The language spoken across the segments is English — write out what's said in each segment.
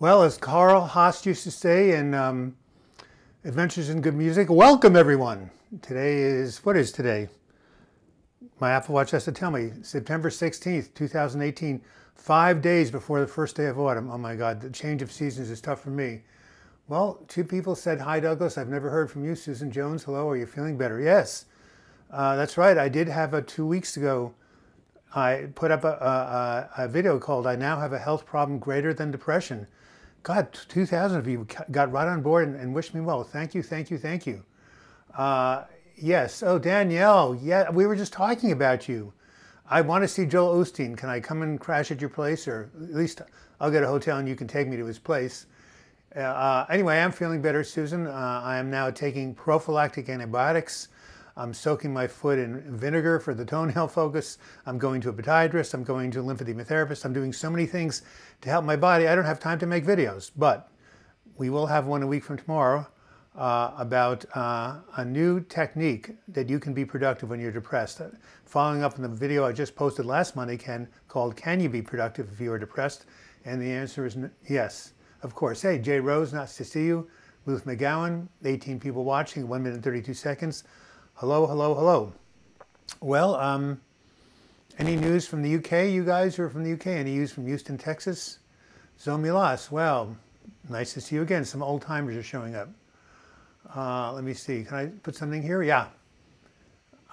Well, as Carl Haas used to say in Adventures in Good Music, welcome everyone. Today is, what is today? My Apple Watch has to tell me, September 16th, 2018, 5 days before the first day of autumn. Oh my God, the change of seasons is tough for me. Well, two people said, hi Douglas, I've never heard from you. Susan Jones, hello, are you feeling better? Yes, that's right. I did have 2 weeks ago, I put up a video called, I now have a health problem greater than depression. God, 2,000 of you got right on board and wished me well. Thank you, thank you, thank you. Yes, oh, Danielle, yeah, we were just talking about you. I want to see Joel Osteen. Can I come and crash at your place? Or at least I'll get a hotel and you can take me to his place. Anyway, I'm feeling better, Susan. I am now taking prophylactic antibiotics. I'm soaking my foot in vinegar for the toenail focus. I'm going to a podiatrist. I'm going to a lymphedema therapist. I'm doing so many things to help my body. I don't have time to make videos, but we will have one a week from tomorrow about a new technique that you can be productive when you're depressed. Following up on the video I just posted last Monday, called Can You Be Productive If You Are Depressed? And the answer is yes, of course. Hey, Jay Rose, nice to see you. Ruth McGowan, 18 people watching, 1 minute and 32 seconds. Hello, hello, hello. Well, any news from the UK, you guys who are from the UK? Any news from Houston, Texas? Zomilas, well, nice to see you again. Some old timers are showing up. Let me see, can I put something here? Yeah.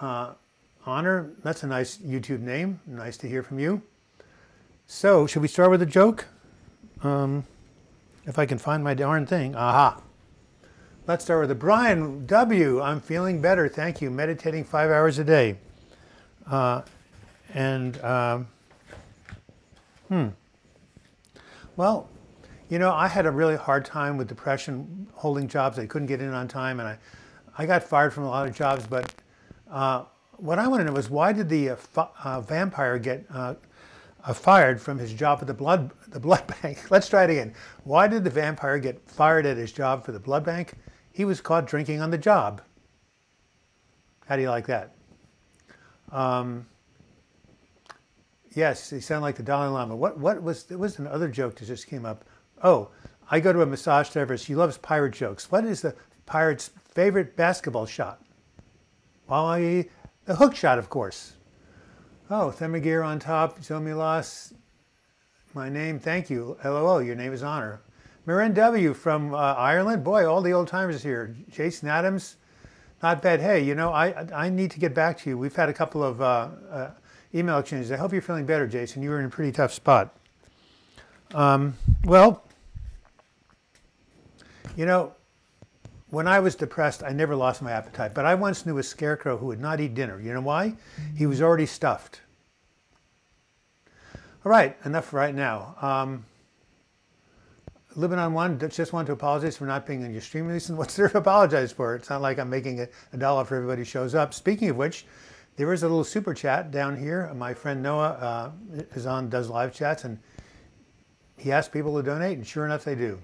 Honor, that's a nice YouTube name. Nice to hear from you. So, should we start with a joke? If I can find my darn thing. Aha. Let's start with a Brian W. I'm feeling better, thank you. Meditating 5 hours a day. Well, you know, I had a really hard time with depression, holding jobs. I couldn't get in on time, and I got fired from a lot of jobs. But what I want to know is, why did the vampire get fired from his job at the blood bank? Let's try it again. Why did the vampire get fired at his job for the blood bank? He was caught drinking on the job. How do you like that? Yes, he sounded like the Dalai Lama. There was another joke that just came up. Oh, I go to a massage therapist. She loves pirate jokes. What is the pirate's favorite basketball shot? Well, the hook shot, of course. Oh, Themagir on top, Zomilas. My name, thank you. LOL, your name is Honor. Marin W. from Ireland. Boy, all the old timers here. Jason Adams, not bad. Hey, you know, I need to get back to you. We've had a couple of email exchanges. I hope you're feeling better, Jason. You were in a pretty tough spot. Well, you know, when I was depressed, I never lost my appetite. But I once knew a scarecrow who would not eat dinner. You know why? He was already stuffed. All right, enough right now. Lebanon One just want to apologize for not being on your stream recently. What's there to apologize for? It's not like I'm making a dollar for everybody who shows up. Speaking of which, there is a little super chat down here. My friend Noah does live chats, and he asks people to donate, and sure enough, they do.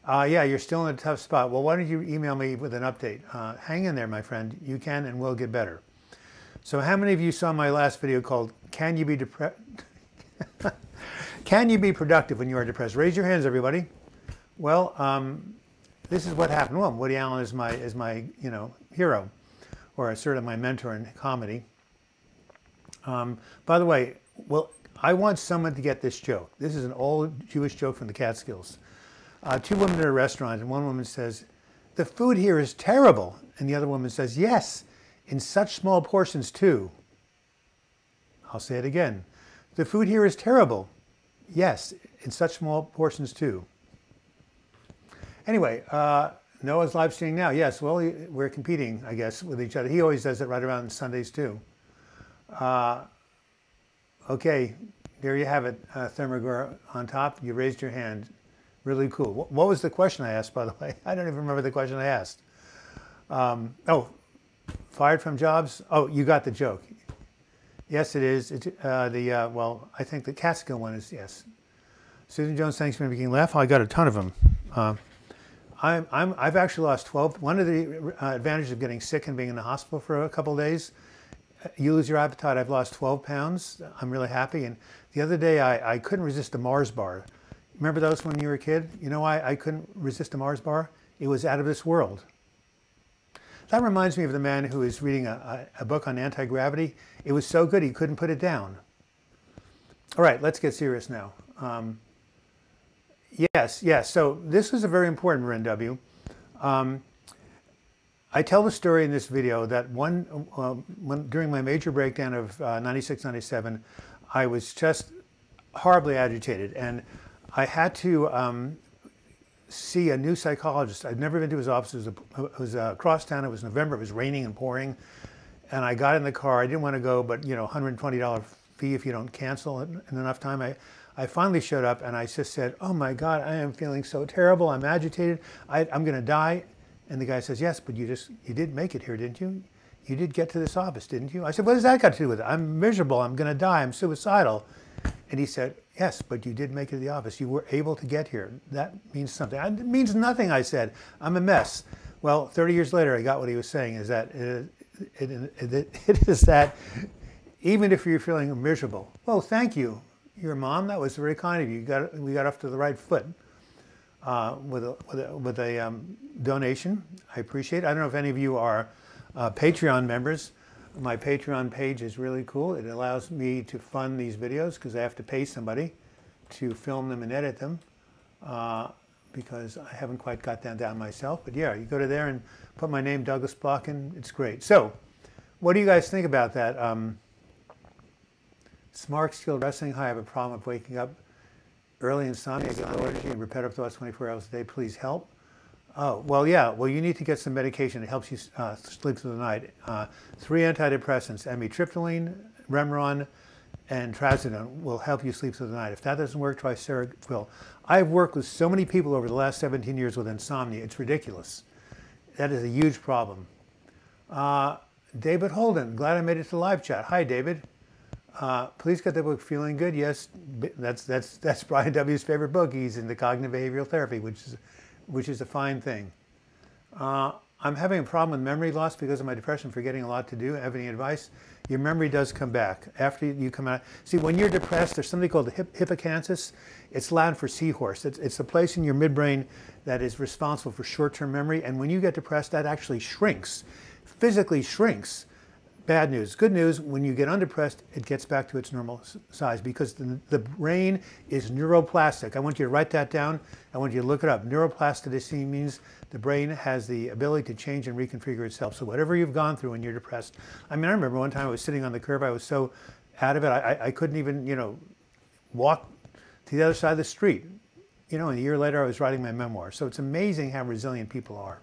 Yeah, you're still in a tough spot. Well, why don't you email me with an update? Hang in there, my friend. You can and will get better. So how many of you saw my last video called Can You Be Depressed? Can you be productive when you are depressed? Raise your hands, everybody. Well, this is what happened. Well, Woody Allen is my hero, or sort of my mentor in comedy. By the way, well, I want someone to get this joke. This is an old Jewish joke from the Catskills. Two women at a restaurant, and one woman says, "The food here is terrible," and the other woman says, "Yes, in such small portions too." I'll say it again. "The food here is terrible. Yes, in such small portions too." Anyway, Noah's live streaming now. Yes, well, we're competing, I guess, with each other. He always does it right around Sundays too. Okay, there you have it, Thermagor on top. You raised your hand. Really cool. What was the question I asked, by the way? I don't even remember the question I asked. Oh, fired from jobs? Oh, you got the joke. Yes, it is. Well, I think the Catskill one is yes. Susan Jones, thanks for making me laugh. I got a ton of them. I've actually lost 12. One of the advantages of getting sick and being in the hospital for a couple of days, you lose your appetite. I've lost 12 pounds. I'm really happy. And the other day, I couldn't resist a Mars bar. Remember those when you were a kid? You know why I couldn't resist a Mars bar? It was out of this world. That reminds me of the man who was reading a book on anti-gravity. It was so good he couldn't put it down. All right, let's get serious now. Yes. So this is a very important Marin W. I tell the story in this video that during my major breakdown of 96, 97, I was just horribly agitated, and I had to see a new psychologist. I'd never been to his office. It was across town. It was November. It was raining and pouring, and I got in the car. I didn't want to go, but $120 fee if you don't cancel in enough time. I finally showed up, and I just said, "Oh my God, I am feeling so terrible. I'm agitated. I'm going to die." And the guy says, "Yes, but you did make it here, didn't you? You did get to this office, didn't you?" I said, "What does that got to do with it? I'm miserable. I'm going to die. I'm suicidal." And he said, "Yes, but you did make it to the office. You were able to get here. That means something." "It means nothing," I said. "I'm a mess." Well, 30 years later, I got what he was saying, is that it is that even if you're feeling miserable, "Oh, thank you, your mom. That was very kind of you. We got off to the right foot with a donation. I appreciate it. I don't know if any of you are Patreon members. My Patreon page is really cool. It allows me to fund these videos because I have to pay somebody to film them and edit them because I haven't quite got that down myself. But yeah, you go to there and put my name, Douglas Block, and it's great. So what do you guys think about that? Smart Skilled Wrestling. Hi, I have a problem of waking up early, insomnia, low energy, and repetitive thoughts 24 hours a day. Please help. Oh, well, yeah. Well, you need to get some medication. It helps you sleep through the night. 3 antidepressants, amitriptyline, Remeron, and trazodone will help you sleep through the night. If that doesn't work, try Seroquel. I've worked with so many people over the last 17 years with insomnia. It's ridiculous. That is a huge problem. David Holden, glad I made it to live chat. Hi, David. Please get the book Feeling Good. Yes, that's Brian W.'s favorite book. He's into cognitive behavioral therapy, which is a fine thing. I'm having a problem with memory loss because of my depression, forgetting a lot to do. Have any advice? Your memory does come back after you come out. See, when you're depressed, there's something called the hippocampus. It's Latin for seahorse. It's a place in your midbrain that is responsible for short-term memory. And when you get depressed, that actually shrinks, physically shrinks. Bad news. Good news, when you get undepressed, it gets back to its normal size because the brain is neuroplastic. I want you to write that down. I want you to look it up. Neuroplasticity means the brain has the ability to change and reconfigure itself. So whatever you've gone through when you're depressed. I mean, I remember one time I was sitting on the curb. I was so out of it. I couldn't even, walk to the other side of the street. And a year later, I was writing my memoir. So it's amazing how resilient people are.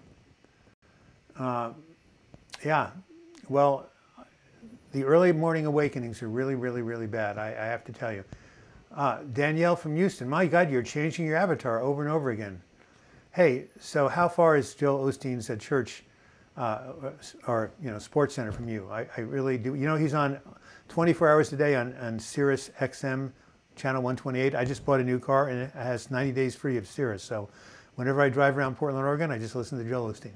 Yeah. Well, the early morning awakenings are really, really, really bad, I have to tell you. Danielle from Houston, my God, you're changing your avatar over and over again. Hey, so how far is Joel Osteen's at church or sports center from you? I really do. He's on 24 hours a day on Sirius XM channel 128. I just bought a new car and it has 90 days free of Sirius. So whenever I drive around Portland, Oregon, I just listen to Joel Osteen.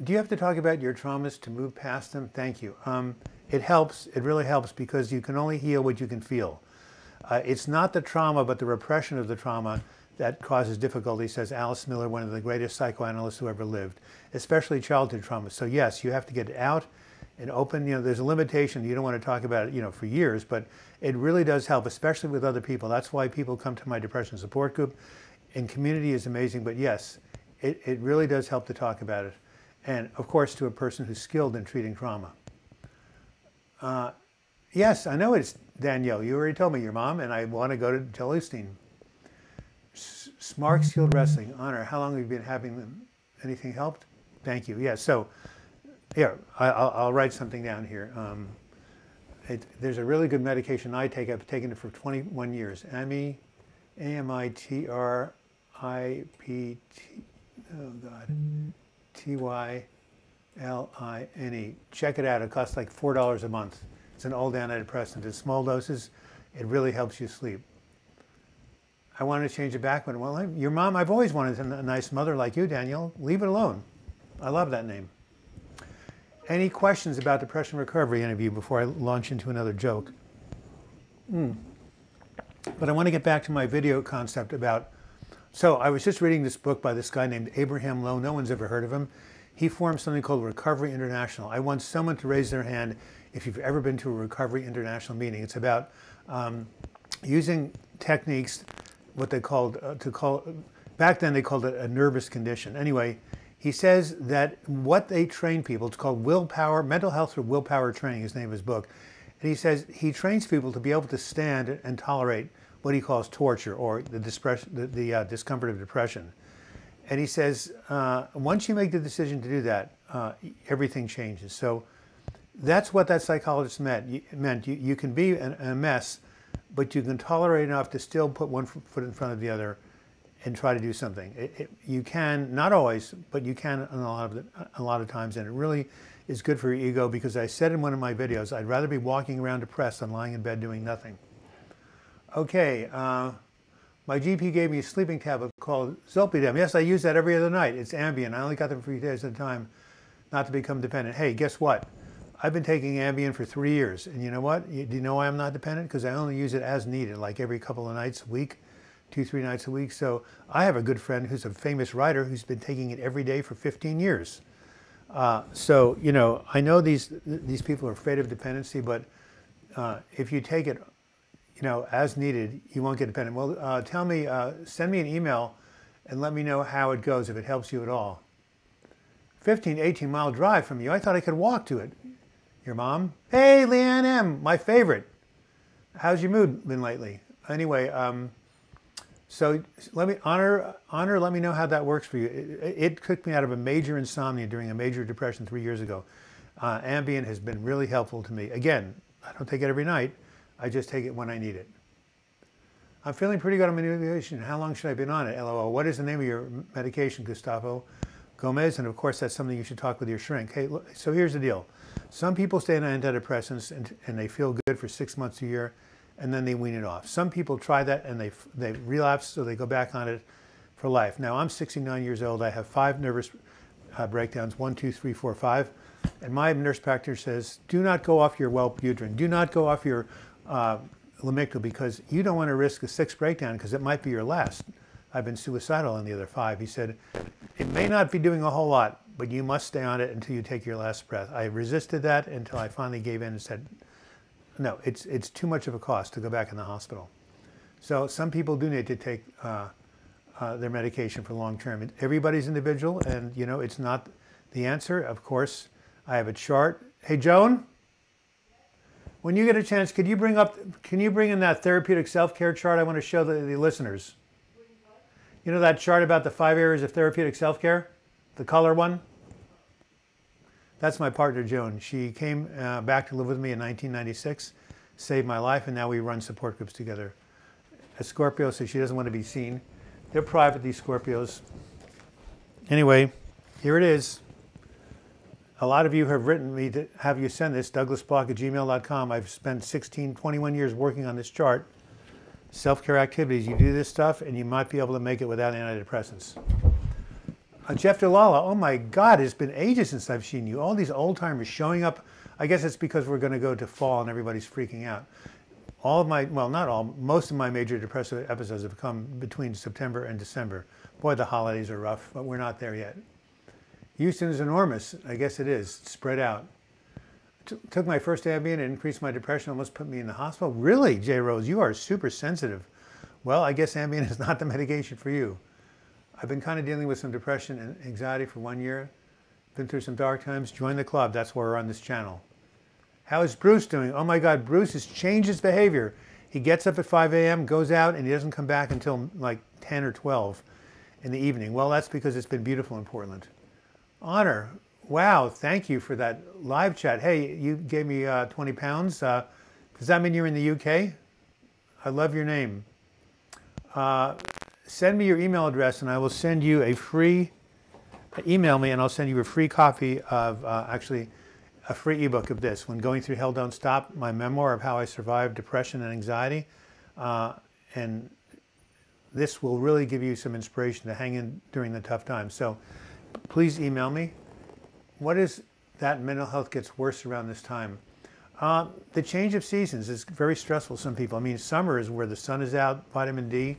Do you have to talk about your traumas to move past them? Thank you. It helps. It really helps because you can only heal what you can feel. It's not the trauma, but the repression of the trauma that causes difficulty, says Alice Miller, one of the greatest psychoanalysts who ever lived, especially childhood trauma. So yes, you have to get it out and open. There's a limitation. You don't want to talk about it, for years, but it really does help, especially with other people. That's why people come to my depression support group. And community is amazing, but yes, it really does help to talk about it. And of course, to a person who's skilled in treating trauma. Yes, I know it's Danielle. You already told me your mom, and I want to go to Joel Osteen. Smart Skilled Wrestling, honor. How long have you been having them? Anything helped? Thank you. Yeah, so here, I'll write something down here. There's a really good medication I take. I've taken it for 21 years. Amitriptyline. Oh, God. Tyline. Check it out. It costs like $4 a month. It's an old antidepressant. In small doses, it really helps you sleep. I wanted to change it back, but well, your mom, I've always wanted a nice mother like you, Danielle. Leave it alone. I love that name. Any questions about depression recovery, any of you, before I launch into another joke? But I want to get back to my video concept about, so I was just reading this book by this guy named Abraham Lowe. No one's ever heard of him. He formed something called Recovery International. I want someone to raise their hand if you've ever been to a Recovery International meeting. It's about using techniques, what they called, back then they called it a nervous condition. Anyway, he says that what they train people, it's called willpower, mental health through willpower training, is the name of his book. And he says he trains people to be able to stand and tolerate what he calls torture, or the discomfort of depression. And he says, once you make the decision to do that, everything changes. So that's what that psychologist meant. You can be a mess, but you can tolerate enough to still put one foot in front of the other and try to do something. You can, not always, but you can a lot of times, and it really is good for your ego, because I said in one of my videos, I'd rather be walking around depressed than lying in bed doing nothing. Okay, my GP gave me a sleeping tablet called Zolpidem. Yes, I use that every other night. It's Ambien. I only got them for 3 days at a time, not to become dependent. Hey, guess what? I've been taking Ambien for 3 years, and you know what? Do you know why I'm not dependent? Because I only use it as needed, like every couple of nights a week, 2-3 nights a week. So I have a good friend who's a famous writer who's been taking it every day for 15 years. So, you know, I know these people are afraid of dependency, but if you take it, you know, as needed, you won't get dependent. Well, tell me, send me an email and let me know how it goes, if it helps you at all. 15, 18-mile drive from you. I thought I could walk to it. Your mom? Hey, Leanne M., my favorite. How's your mood been lately? Anyway, so let me, Honor, let me know how that works for you. It took me out of a major insomnia during a major depression 3 years ago. Ambien has been really helpful to me. Again, I don't take it every night. I just take it when I need it. I'm feeling pretty good on my medication. How long should I be on it? LOL. What is the name of your medication, Gustavo Gomez? And of course, that's something you should talk with your shrink. Hey, look, so here's the deal. Some people stay on antidepressants and they feel good for 6 months, a year, and then they wean it off. Some people try that and they relapse, so they go back on it for life. Now, I'm 69 years old. I have 5 nervous breakdowns, 1, 2, 3, 4, 5. And my nurse practitioner says, do not go off your Wellbutrin. Do not go off your Lamictal, because you don't want to risk a 6th breakdown, because it might be your last. I've been suicidal on the other 5. He said, it may not be doing a whole lot, but you must stay on it until you take your last breath. I resisted that until I finally gave in and said, no, it's too much of a cost to go back in the hospital. So some people do need to take their medication for long term. Everybody's individual, and you know, it's not the answer. Of course, I have a chart. Hey, Joan? When you get a chance, can you bring in that therapeutic self-care chart? I want to show the listeners. You know that chart about the 5 areas of therapeutic self-care? The color one? That's my partner, Joan. She came back to live with me in 1996, saved my life, and now we run support groups together. A Scorpio, so she doesn't want to be seen. They're private, these Scorpios. Anyway, here it is. A lot of you have written me to have you send this, douglasblock@gmail.com. I've spent 21 years working on this chart. Self-care activities. You do this stuff, and you might be able to make it without antidepressants. Jeff DeLala, oh my God, it's been ages since I've seen you. All these old timers showing up. I guess it's because we're going to go to fall and everybody's freaking out. All of my, well, not all, most of my major depressive episodes have come between September and December. Boy, the holidays are rough, but we're not there yet. Houston is enormous. I guess it is, spread out. Took my first Ambien and increased my depression, almost put me in the hospital. Really, J. Rose, you are super sensitive. Well, I guess Ambien is not the medication for you. I've been kind of dealing with some depression and anxiety for 1 year. Been through some dark times. Join the club. That's why we're on this channel. How is Bruce doing? Oh my God, Bruce has changed his behavior. He gets up at 5 a.m., goes out, and he doesn't come back until like 10 or 12 in the evening. Well, that's because it's been beautiful in Portland. Honor, wow, thank you for that live chat. Hey, you gave me 20 pounds. Does that mean you're in the UK? I love your name. Send me your email address and I will send you a free, email me and I'll send you a free copy of, actually, a free ebook of this, When Going Through Hell Don't Stop, my memoir of how I survived depression and anxiety. And this will really give you some inspiration to hang in during the tough times. So please email me. What is that mental health gets worse around this time? The change of seasons is very stressful for some people. I mean, summer is where the sun is out, vitamin D,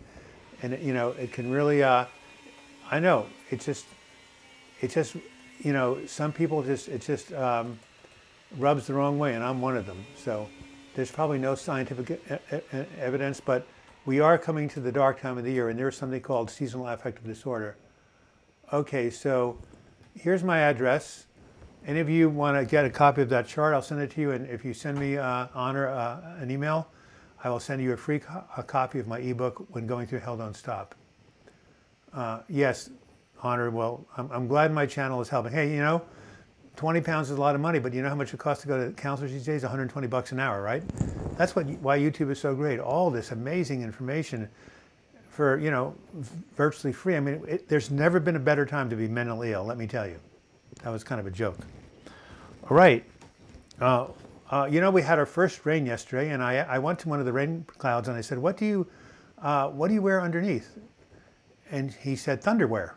and it can really. I know it's just, some people rubs the wrong way, and I'm one of them. So there's probably no scientific evidence, but we are coming to the dark time of the year, and there's something called seasonal affective disorder. Okay, so here's my address. Any of you want to get a copy of that chart, I'll send it to you. And if you send me, Honor, an email, I will send you a free copy of my ebook, When Going Through Hell Don't Stop. Yes, Honor, well, I'm glad my channel is helping. Hey, 20 pounds is a lot of money, but you know how much it costs to go to counselors these days? $120 an hour, right? That's why YouTube is so great. All this amazing information for, virtually free. I mean, there's never been a better time to be mentally ill, let me tell you. That was kind of a joke. All right. We had our first rain yesterday, and I went to one of the rain clouds, and I said, what do you wear underneath? And he said, thunderwear.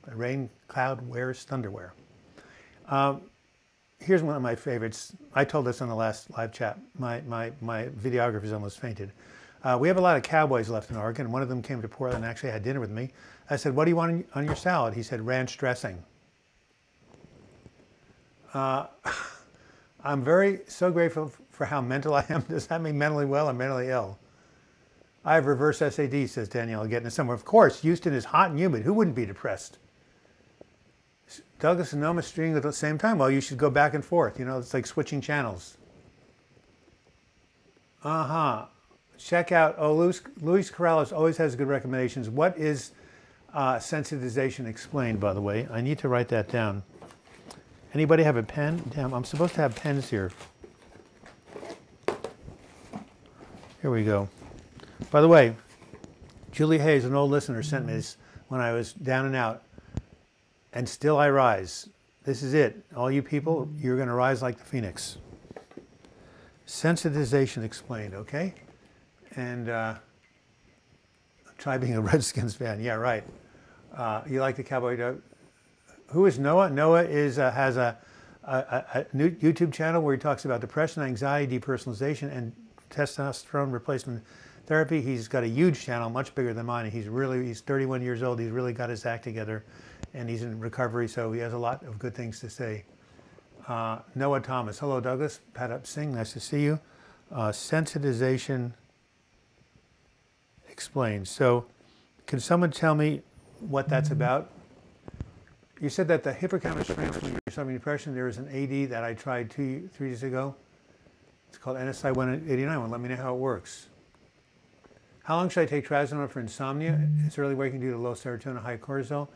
A rain cloud wears thunderwear. Here's one of my favorites. I told this on the last live chat. My videographer's almost fainted. We have a lot of cowboys left in Oregon, and one of them came to Portland and actually had dinner with me. I said, what do you want on your salad? He said, ranch dressing. I'm so grateful for how mental I am. Does that mean mentally well or mentally ill? I have reverse SAD, says Danielle, getting it somewhere. Of course, Houston is hot and humid. Who wouldn't be depressed? Douglas and Noma streaming at the same time. Well, you should go back and forth. It's like switching channels. Check out, Luis Corrales always has good recommendations. What is sensitization explained, by the way? I need to write that down. Anybody have a pen? Damn, I'm supposed to have pens here. Here we go. By the way, Julie Hayes, an old listener, sent me this when I was down and out. And still I rise. This is it. All you people, you're going to rise like the phoenix. Sensitization explained, okay? And try being a Redskins fan. Yeah, right. You like the Cowboy Dog? Who is Noah? Noah has a new YouTube channel where he talks about depression, anxiety, depersonalization, and testosterone replacement therapy. He's got a huge channel, much bigger than mine. He's 31 years old. He's really got his act together, and he's in recovery, so he has a lot of good things to say. Noah Thomas. Hello, Douglas. Padap Singh. Nice to see you. Sensitization explained. So can someone tell me what that's about? You said that the hippocampus shrinks when you're suffering depression. There is an AD that I tried 3 years ago. It's called NSI 189. Well, let me know how it works. How long should I take trazodone for insomnia? It's early waking due to low serotonin, high cortisol.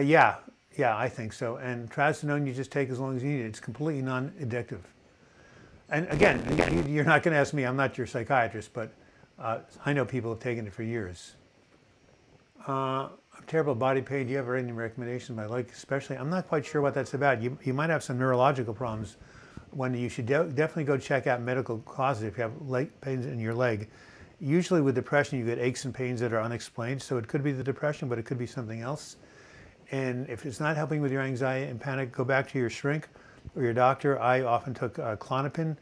Yeah, I think so. And trazodone you just take as long as you need it. It's completely non-addictive. And again, you're not going to ask me. I'm not your psychiatrist, but I know people have taken it for years. Terrible body pain. Do you have any recommendations? My leg especially. I'm not quite sure what that's about. You might have some neurological problems. When you should definitely go check out medical causes if you have leg pains in your leg. Usually with depression, you get aches and pains that are unexplained. So it could be the depression, but it could be something else. And if it's not helping with your anxiety and panic, go back to your shrink or your doctor. I often took Klonopin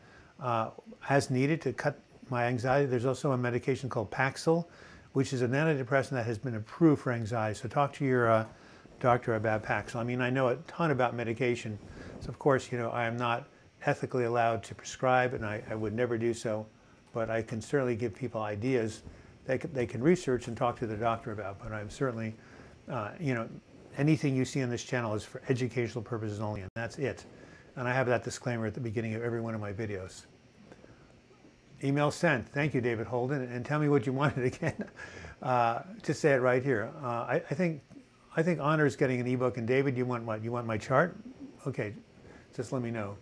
as needed to cut my anxiety. There's also a medication called Paxil, which is an antidepressant that has been approved for anxiety. So talk to your doctor about Paxil. I mean, I know a ton about medication. So of course, I am not ethically allowed to prescribe, and I would never do so, but I can certainly give people ideas they can research and talk to their doctor about. But I'm certainly, anything you see on this channel is for educational purposes only, and that's it. And I have that disclaimer at the beginning of every one of my videos. Email sent. Thank you, David Holden. And tell me what you wanted again. Just say it right here. I think Honor is getting an ebook. And David, you want what? You want my chart? Okay, just let me know.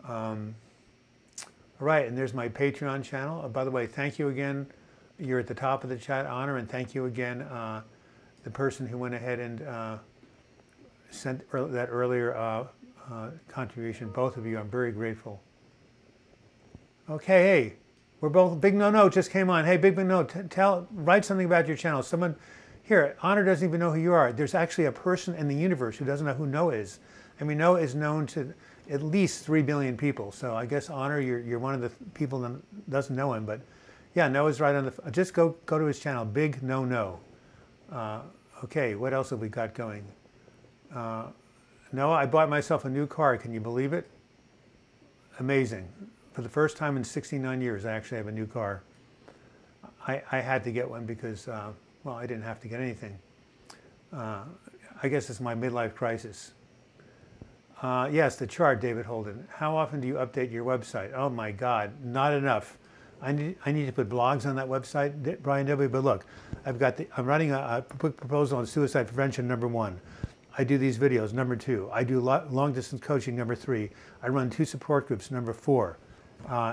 All right, and there's my Patreon channel. By the way, thank you again. You're at the top of the chat, Honor, and thank you again, the person who went ahead and sent that earlier contribution. Both of you, I'm very grateful. Okay, hey, we're both, Big No just came on. Hey, Big No, write something about your channel. Someone, here, Honor doesn't even know who you are. There's actually a person in the universe who doesn't know who Noah is. I mean, Noah is known to, at least 3 billion people. So I guess Honor, you're one of the people that doesn't know him, but yeah, Noah's right on the. Just go to his channel, Big No No. Okay, what else have we got going? Noah, I bought myself a new car. Can you believe it? Amazing. For the first time in 69 years, I actually have a new car. I had to get one because, well, I didn't have to get anything. I guess it's my midlife crisis. Yes, the chart, David Holden. How often do you update your website? Oh my God, not enough. I need to put blogs on that website, Brian W. But look, I'm writing a quick proposal on suicide prevention, #1. I do these videos, #2. I do long distance coaching, #3. I run 2 support groups, #4.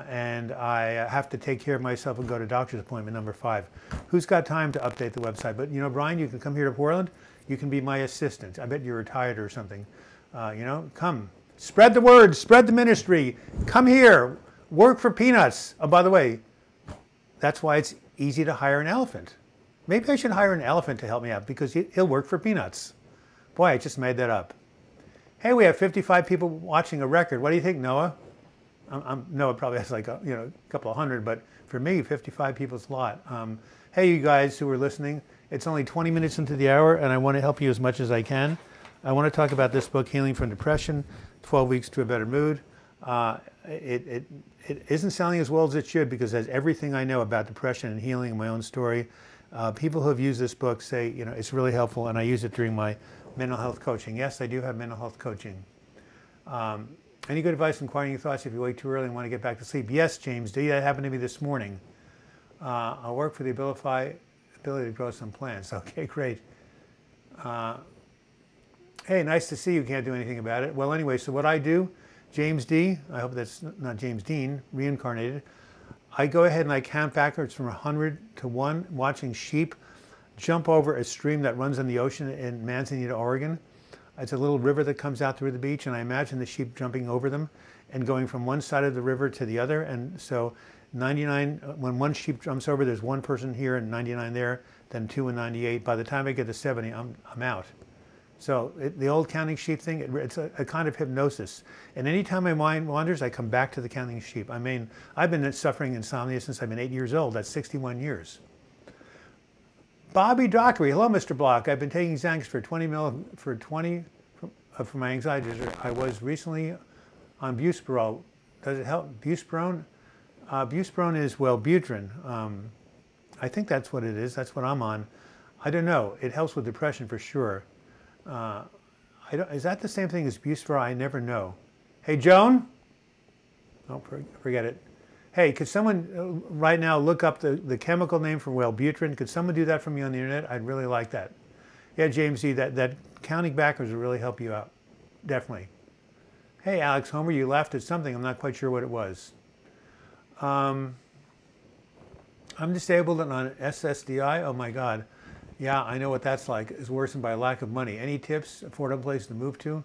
And I have to take care of myself and go to doctor's appointment, #5. Who's got time to update the website? But you know, Brian, you can come here to Portland. You can be my assistant. I bet you're retired or something. You know, come. Spread the word, spread the ministry. Come here, work for peanuts. Oh, by the way, that's why it's easy to hire an elephant. Maybe I should hire an elephant to help me out because he'll work for peanuts. Boy, I just made that up. Hey, we have 55 people watching a record. What do you think, Noah? Noah probably has like a couple of hundred, but for me, 55 people's a lot. Hey, you guys who are listening, it's only 20 minutes into the hour, and I want to help you as much as I can. I want to talk about this book, Healing from Depression, 12 Weeks to a Better Mood. It isn't selling as well as it should because it has everything I know about depression and healing in my own story. People who have used this book say, you know, it's really helpful, and I use it during my mental health coaching. Yes, I do have mental health coaching. Any good advice in quieting your thoughts if you wake too early and want to get back to sleep? Yes, James D. That happened to me this morning. I'll work for the ability to grow some plants. Okay, great. Hey, nice to see you. Can't do anything about it. Well, anyway, so what I do, James D., I hope that's not James Dean, reincarnated. I go ahead and I count backwards from 100 to 1, watching sheep jump over a stream that runs in the ocean in Manzanita, Oregon. It's a little river that comes out through the beach, and I imagine the sheep jumping over them and going from one side of the river to the other. And so 99, when one sheep jumps over, there's one person here and 99 there, then 2 and 98. By the time I get to 70, I'm out. So the old counting sheep thing, it's a kind of hypnosis. And anytime my mind wanders, I come back to the counting sheep. I mean, I've been suffering insomnia since I've been 8 years old. That's 61 years. Bobby Dockery, hello, Mr. Block. I've been taking Xanax for for my anxiety. I was recently on Buspirone. Does it help? Buspirone? Buspirone is Wellbutrin. I think that's what it is. That's what I'm on. I don't know. It helps with depression for sure. Is that the same thing as Buspirone? I never know. Hey, Joan? Oh, forget it. Hey, could someone right now look up the chemical name for Wellbutrin? Could someone do that for me on the internet? I'd really like that. Yeah, James Z, that counting backwards will really help you out. Definitely. Hey, Alex Homer, you laughed at something. I'm not quite sure what it was. I'm disabled and on SSDI. Oh, my God. Yeah, I know what that's like. It's worsened by lack of money. Any tips? Affordable place to move to?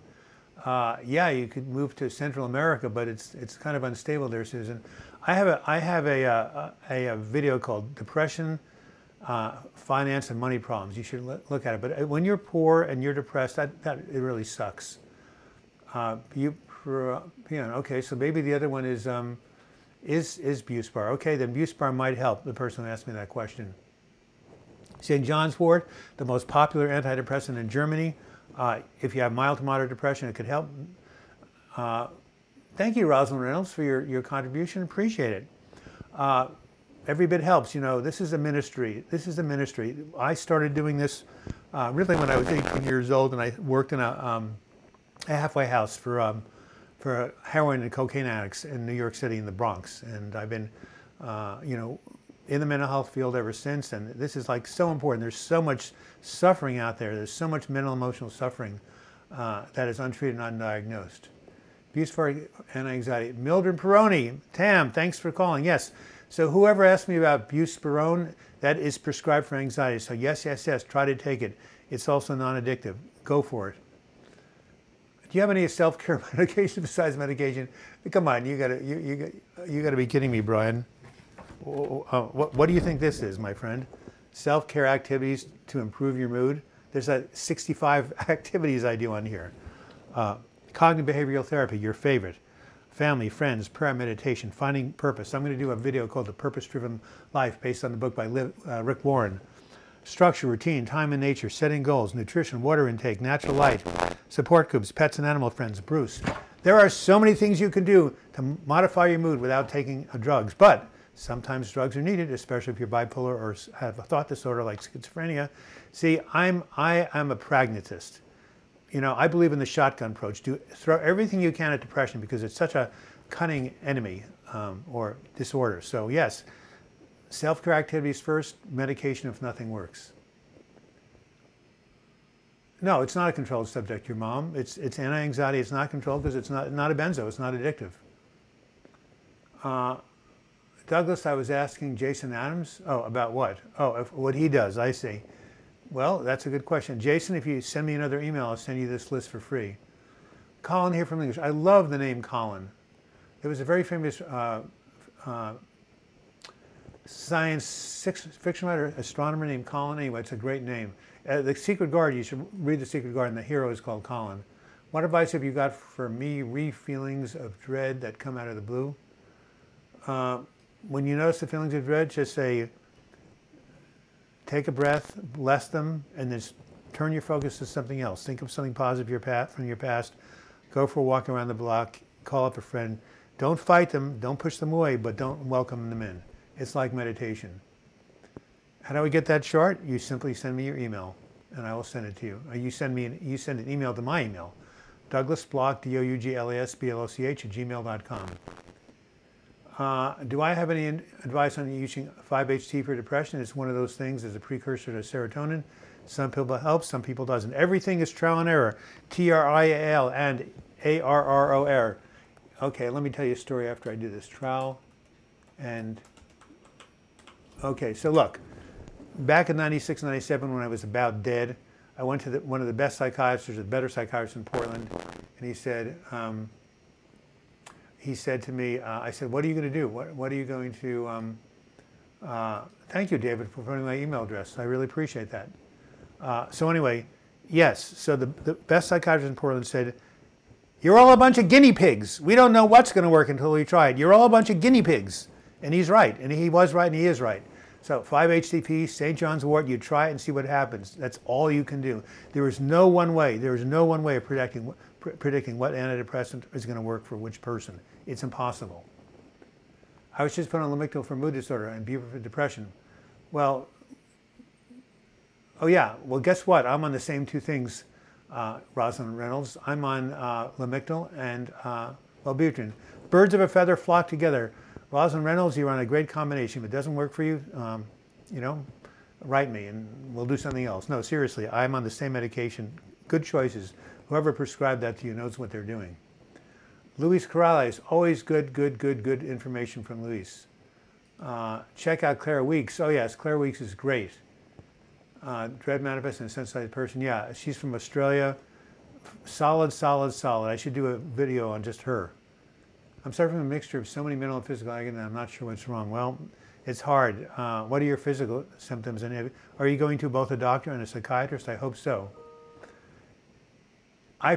Yeah, you could move to Central America, but it's kind of unstable there, Susan. I have a video called Depression, Finance, and Money Problems. You should look at it. But when you're poor and you're depressed, that it really sucks. Okay, so maybe the other one is Buspar. Okay, then Buspar might help the person who asked me that question. St. John's Wort, the most popular antidepressant in Germany. If you have mild to moderate depression, it could help. Thank you, Rosalind Reynolds, for your contribution. Appreciate it. Every bit helps. You know, this is a ministry. This is a ministry. I started doing this really when I was 18 years old, and I worked in a halfway house for heroin and cocaine addicts in New York City in the Bronx. And I've been, you know, in the mental health field ever since, and this is like so important. There's so much suffering out there. There's so much mental emotional suffering that is untreated and undiagnosed. Abuse for and anxiety. Mildred Peroni, Tam, thanks for calling. Yes, so whoever asked me about Buspirone, that is prescribed for anxiety. So yes, yes, yes, try to take it. It's also non-addictive. Go for it. Do you have any self-care medication besides medication? Come on, you gotta be kidding me, Brian. What do you think this is, my friend? Self-care activities to improve your mood. There's 65 activities I do on here. Cognitive behavioral therapy, your favorite. Family, friends, prayer, meditation, finding purpose. I'm going to do a video called The Purpose-Driven Life based on the book by Rick Warren. Structure, routine, time and nature, setting goals, nutrition, water intake, natural light, support groups, pets and animal friends, Bruce. There are so many things you can do to modify your mood without taking drugs, but sometimes drugs are needed, especially if you're bipolar or have a thought disorder like schizophrenia. See, I am a pragmatist. You know, I believe in the shotgun approach. Throw everything you can at depression because it's such a cunning enemy or disorder. So yes, self-care activities first, medication if nothing works. No, it's not a controlled subject, your mom. It's anti-anxiety. It's not controlled because it's not a benzo. It's not addictive. Douglas, I was asking Jason Adams. Oh, about what? Oh, what he does, I see. Well, that's a good question. Jason, if you send me another email, I'll send you this list for free. Colin here from English. I love the name Colin. There was a very famous science fiction writer, astronomer named Colin. Anyway, it's a great name. The Secret Garden, you should read The Secret Garden. The hero is called Colin. What advice have you got for me feelings of dread that come out of the blue? When you notice the feelings of dread, just say, take a breath, bless them, and then turn your focus to something else. Think of something positive from your past. Go for a walk around the block. Call up a friend. Don't fight them. Don't push them away, but don't welcome them in. It's like meditation. How do we get that short? You simply send me your email, and I will send it to you. You send an email to my email, douglasbloch, DOUGLASBLOCH @gmail.com. Do I have any advice on using 5-HT for depression? It's one of those things as a precursor to serotonin. Some people help, some people doesn't. Everything is trial and error. TRIAL and ARROR. Okay, let me tell you a story after I do this. Trial and... Okay, so look. Back in 96, 97, when I was about dead, I went to one of the best psychiatrists, the better psychiatrist in Portland, and he said to me, I said, what are you going to do? What are you going to, thank you, David, for putting my email address. I really appreciate that. So anyway, yes, so the best psychiatrist in Portland said, you're all a bunch of guinea pigs. We don't know what's going to work until we try it. You're all a bunch of guinea pigs. And he's right, and he was right, and he is right. So 5-HTP, St. John's wort, you try it and see what happens. That's all you can do. There is no one way. There is no one way of predicting what antidepressant is going to work for which person. It's impossible. I was just put on Lamictal for mood disorder and Bupa for depression. Well, oh yeah, well guess what? I'm on the same two things, Rosalind Reynolds. I'm on Lamictal and Wellbutrin. Birds of a feather flock together. Rosalind Reynolds, you're on a great combination. If it doesn't work for you, you know, write me and we'll do something else. No, seriously, I'm on the same medication. Good choices. Whoever prescribed that to you knows what they're doing. Luis Corrales, always good information from Luis. Check out Claire Weeks. Oh yes, Claire Weeks is great. Dread Manifest and a Sensitized Person. Yeah, she's from Australia. Solid. I should do a video on just her. I'm suffering from a mixture of so many mental and physical agony that I'm not sure what's wrong. Well, it's hard. What are your physical symptoms? And are you going to both a doctor and a psychiatrist? I hope so.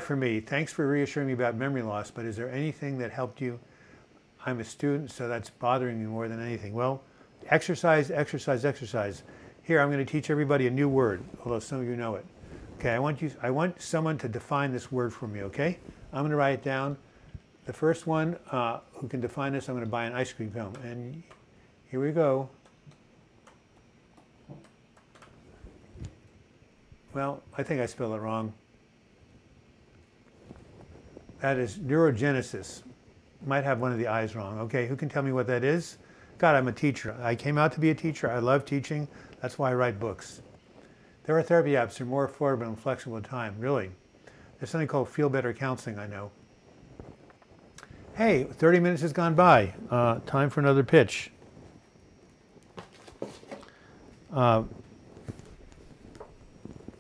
For me, thanks for reassuring me about memory loss, but is there anything that helped you? I'm a student, so that's bothering me more than anything. Well, exercise. Here, I'm going to teach everybody a new word, although some of you know it. Okay, I want someone to define this word for me, okay? I'm going to write it down. The first one who can define this, I'm going to buy an ice cream cone. And here we go. Well, I think I spelled it wrong. That is neurogenesis. Might have one of the I's wrong. Okay, who can tell me what that is? God, I'm a teacher. I came out to be a teacher. I love teaching. That's why I write books. There are therapy apps. They're more affordable and flexible in time. Really. There's something called Feel Better Counseling, I know. Hey, 30 minutes has gone by. Time for another pitch.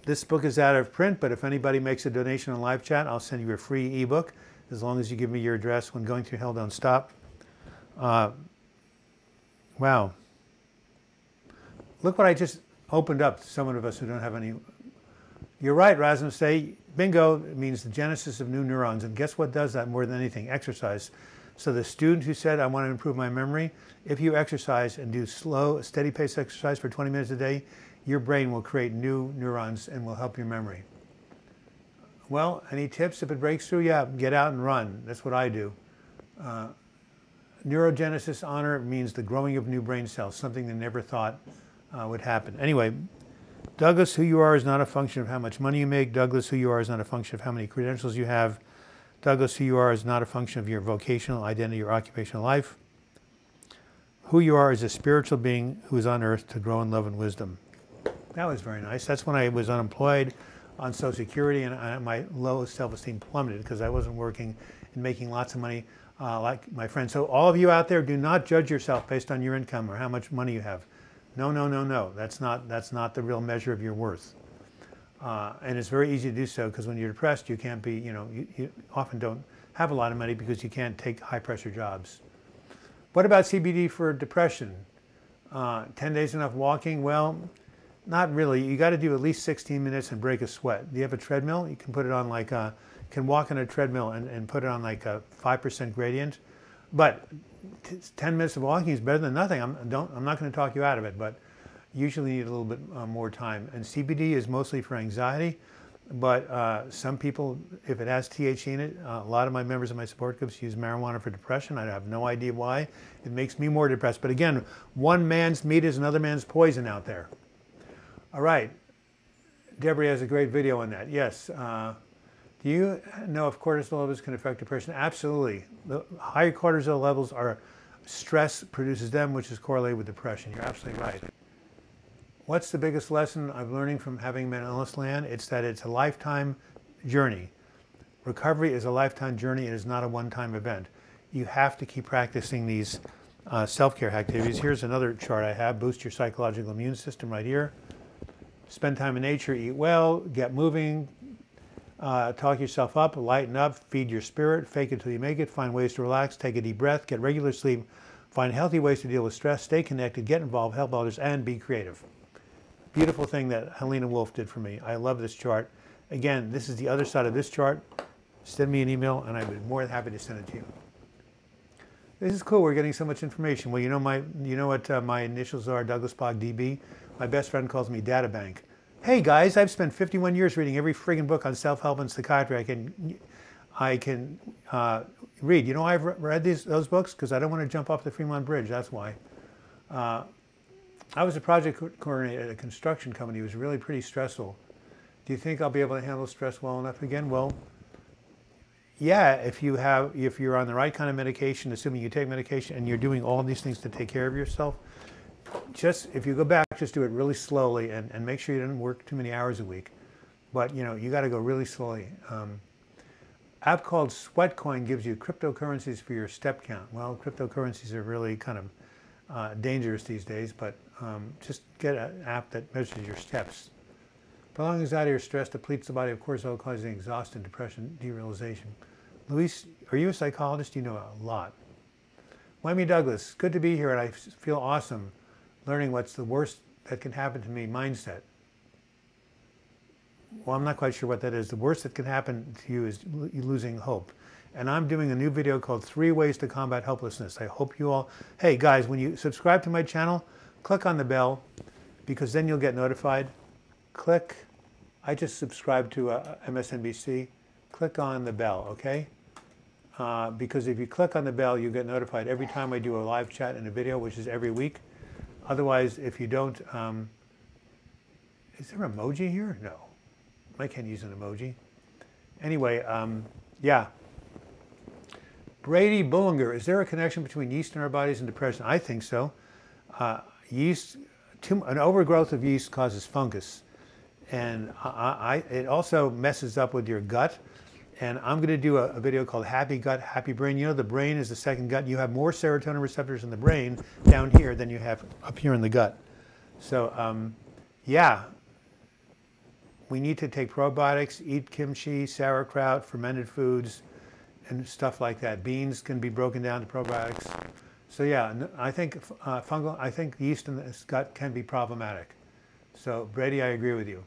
This book is out of print, but if anybody makes a donation on live chat, I'll send you a free ebook, as long as you give me your address. When going through hell, don't stop. Wow. Look what I just opened up to some of us who don't have any You're right, Rasmus. Say, bingo means the genesis of new neurons. And guess what does that more than anything? Exercise. So the student who said, I want to improve my memory, if you exercise and do slow, steady pace exercise for 20 minutes a day, your brain will create new neurons and will help your memory. Well, any tips if it breaks through? Yeah, get out and run. That's what I do. Neurogenesis honor means the growing of new brain cells, something they never thought would happen. Anyway, Douglas, who you are is not a function of how much money you make. Douglas, who you are is not a function of how many credentials you have. Douglas, who you are is not a function of your vocational identity or occupational life. Who you are is a spiritual being who is on earth to grow in love and wisdom. That was very nice. That's when I was unemployed on Social Security and my low self-esteem plummeted because I wasn't working and making lots of money like my friends. So all of you out there, do not judge yourself based on your income or how much money you have. No, no, no, no. That's not the real measure of your worth. And it's very easy to do so because when you're depressed, you can't be, you often don't have a lot of money because you can't take high pressure jobs. What about CBD for depression? 10 days enough walking? Well, not really. You got to do at least 16 minutes and break a sweat. Do you have a treadmill? You can put it on like you can walk on a treadmill and put it on like a 5% gradient. But 10 minutes of walking is better than nothing. I'm not going to talk you out of it, but usually need a little bit more time. And CBD is mostly for anxiety, but some people, if it has THC in it, a lot of my members of my support groups use marijuana for depression. I have no idea why. It makes me more depressed. But again, one man's meat is another man's poison out there. All right. Deborah has a great video on that. Yes. Do you know if cortisol levels can affect depression? Absolutely. The higher cortisol levels are stress produces them, which is correlated with depression. You're absolutely right. What's the biggest lesson I'm learning from having mental illness land? It's that it's a lifetime journey. Recovery is a lifetime journey. It is not a one-time event. You have to keep practicing these self-care activities. Here's another chart I have. Boost your psychological immune system right here. Spend time in nature, eat well, get moving, talk yourself up, lighten up, feed your spirit, fake it till you make it, find ways to relax, take a deep breath, get regular sleep, find healthy ways to deal with stress, stay connected, get involved, help others, and be creative. Beautiful thing that Helena Wolf did for me. I love this chart. Again, this is the other side of this chart. Send me an email and I'd be more than happy to send it to you. This is cool. We're getting so much information. Well, you know what my initials are, Douglas Bog DB. My best friend calls me Data Bank. Hey guys, I've spent 51 years reading every friggin' book on self-help and psychiatry I can read. You know, I've read those books because I don't want to jump off the Fremont Bridge. That's why. I was a project coordinator at a construction company. It was really pretty stressful. Do you think I'll be able to handle stress well enough again? Well, yeah, if you're on the right kind of medication, assuming you take medication and you're doing all these things to take care of yourself, just if you go back, just do it really slowly and make sure you don't work too many hours a week. But you got to go really slowly. App called Sweatcoin gives you cryptocurrencies for your step count. Well, cryptocurrencies are really kind of dangerous these days, but just get an app that measures your steps. Prolonged anxiety or stress depletes the body of cortisol, causing exhaustion, depression, derealization. Luis, are you a psychologist? You know a lot. Whammy Douglas, good to be here, and I feel awesome learning what's the worst that can happen to me mindset. Well, I'm not quite sure what that is. The worst that can happen to you is losing hope. And I'm doing a new video called 3 Ways to Combat Hopelessness. I hope you all, hey guys, when you subscribe to my channel, click on the bell because then you'll get notified. Click, I just subscribed to MSNBC. Click on the bell, okay? Because if you click on the bell, you get notified every time I do a live chat and a video, which is every week. Otherwise, if you don't, is there an emoji here? No, I can't use an emoji. Anyway, yeah. Brady Bullinger, is there a connection between yeast in our bodies and depression? I think so. Yeast, an overgrowth of yeast causes fungus. And it also messes up with your gut. And I'm going to do a video called Happy Gut, Happy Brain. You know, the brain is the second gut. You have more serotonin receptors in the brain down here than you have up here in the gut. So, yeah, we need to take probiotics, eat kimchi, sauerkraut, fermented foods, and stuff like that. Beans can be broken down to probiotics. So, yeah, I think I think yeast in the gut can be problematic. So, Brady, I agree with you.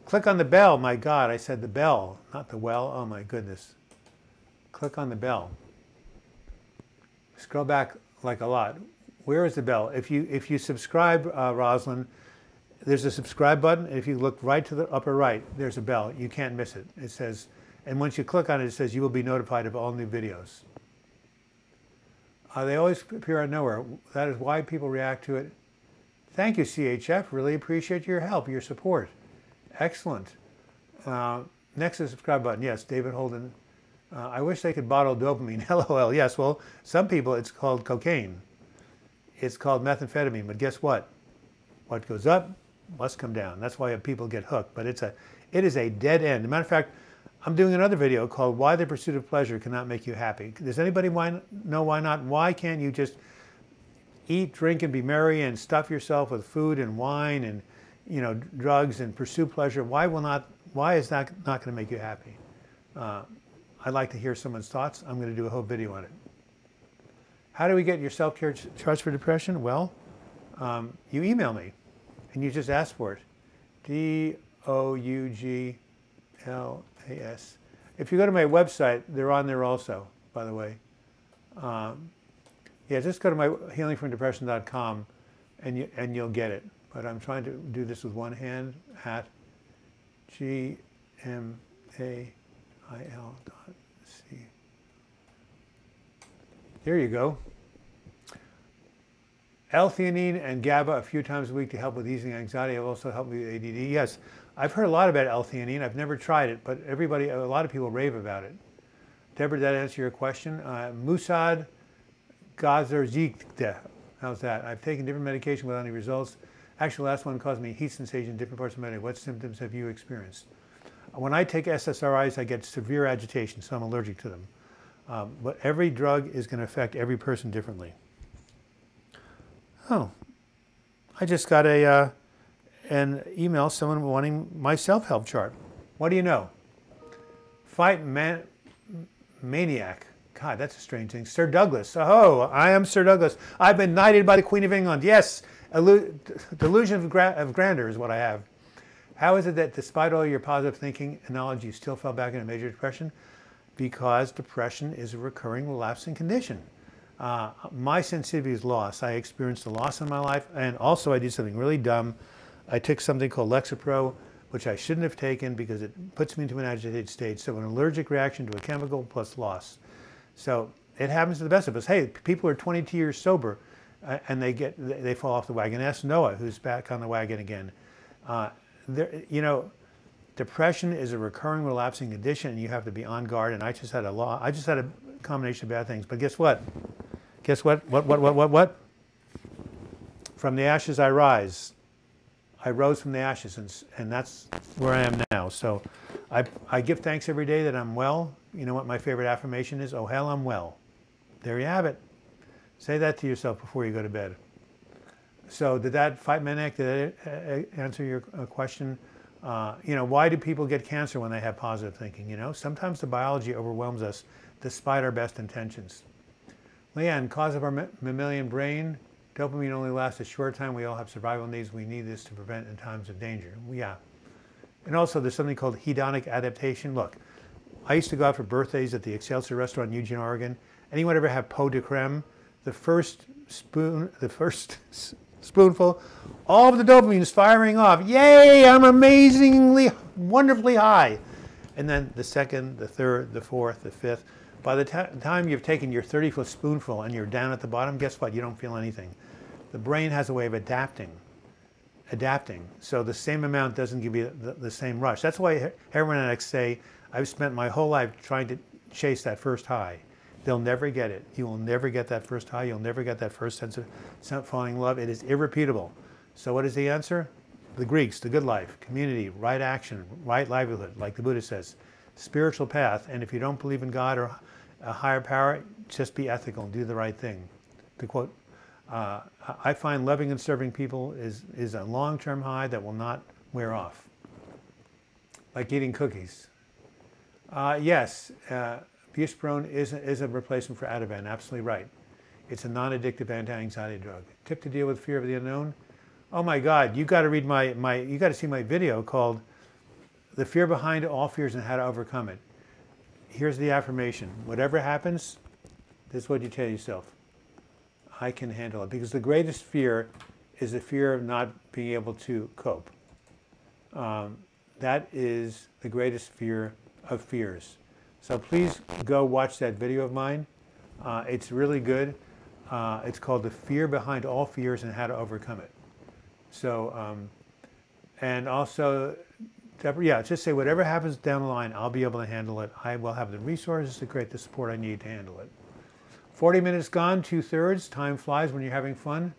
Click on the bell. My God, I said the bell, not the well. Oh my goodness. Click on the bell. Scroll back like a lot. Where is the bell? If you subscribe, Rosalind, there's a subscribe button. If you look right to the upper right, there's a bell. You can't miss it. It says, and once you click on it, it says you will be notified of all new videos. They always appear out of nowhere. That is why people react to it. Thank you, CHF. Really appreciate your help, your support. Excellent. Next is the subscribe button. Yes, David Holden. I wish they could bottle dopamine. LOL. Yes, well, some people it's called cocaine. It's called methamphetamine. But guess what? What goes up must come down. That's why people get hooked. But it is a dead end. As a matter of fact, I'm doing another video called Why the Pursuit of Pleasure Cannot Make You Happy. Does anybody know why not? Why can't you just eat, drink, and be merry and stuff yourself with food and wine and drugs and pursue pleasure? Why is that not going to make you happy? I'd like to hear someone's thoughts. I'm going to do a whole video on it. How do we get your self-care charts for depression? Well, you email me and you just ask for it. DOUGLAS. If you go to my website, they're on there also, by the way. Yeah, just go to my healingfromdepression.com and you'll get it. But I'm trying to do this with one hand at gmail.com. There you go. L-theanine and GABA a few times a week to help with easing anxiety. Have also helped me with ADD. Yes, I've heard a lot about L-theanine. I've never tried it, but a lot of people rave about it. Deborah, did that answer your question? Musad Gazarzikte. How's that? I've taken different medication without any results. Actually, the last one caused me heat sensation in different parts of my body. What symptoms have you experienced? When I take SSRIs, I get severe agitation, so I'm allergic to them. But every drug is going to affect every person differently. Oh, I just got an email, someone wanting my self-help chart. What do you know? Fight maniac. God, that's a strange thing. Sir Douglas. Oh, I am Sir Douglas. I've been knighted by the Queen of England. Yes, delusion of grandeur is what I have. How is it that despite all your positive thinking and knowledge, you still fell back into major depression? Because depression is a recurring relapsing condition. My sensitivity is loss. I experienced a loss in my life, and also I did something really dumb. I took something called Lexapro, which I shouldn't have taken because it puts me into an agitated state. So an allergic reaction to a chemical plus loss. So it happens to the best of us. Hey, people are 22 years sober, and they fall off the wagon. Ask Noah, who's back on the wagon again. Depression is a recurring relapsing condition, and you have to be on guard. And I just had a combination of bad things. But guess what? Guess what? What? From the ashes I rise. I rose from the ashes, and that's where I am now. So I give thanks every day that I'm well. You know what my favorite affirmation is? Oh, hell, I'm well. There you have it. Say that to yourself before you go to bed. So did that fight maniac, did that answer your question? Why do people get cancer when they have positive thinking? Sometimes the biology overwhelms us despite our best intentions. Leanne, cause of our mammalian brain, dopamine only lasts a short time. We all have survival needs. We need this to prevent in times of danger. Yeah. And also there's something called hedonic adaptation. Look, I used to go out for birthdays at the Excelsior restaurant in Eugene, Oregon. Anyone ever have pot de creme? The first spoonful, all of the dopamine is firing off. Yay, I'm amazingly, wonderfully high. And then the second, the third, the fourth, the fifth. By the time you've taken your 30th spoonful and you're down at the bottom, guess what? You don't feel anything. The brain has a way of adapting. So the same amount doesn't give you the same rush. That's why heroin addicts say, I've spent my whole life trying to chase that first high. They'll never get it. You will never get that first high. You'll never get that first sense of falling in love. It is irrepeatable. So what is the answer? The Greeks, the good life, community, right action, right livelihood, like the Buddha says, spiritual path. And if you don't believe in God or a higher power, just be ethical and do the right thing. To quote, I find loving and serving people is a long-term high that will not wear off. Like eating cookies. Yes. Buspirone is a replacement for Ativan, absolutely right. It's a non-addictive anti-anxiety drug. Tip to deal with fear of the unknown. Oh my God, you got to read you got to see my video called the fear behind all fears and how to overcome it. Here's the affirmation. Whatever happens, this is what you tell yourself. I can handle it. Because the greatest fear is the fear of not being able to cope. That is the greatest fear of fears. So please go watch that video of mine. It's really good. It's called The Fear Behind All Fears and How to Overcome It. So, and also, yeah, just say whatever happens down the line, I'll be able to handle it. I will have the resources to create the support I need to handle it. 40 minutes gone, 2/3. Time flies when you're having fun.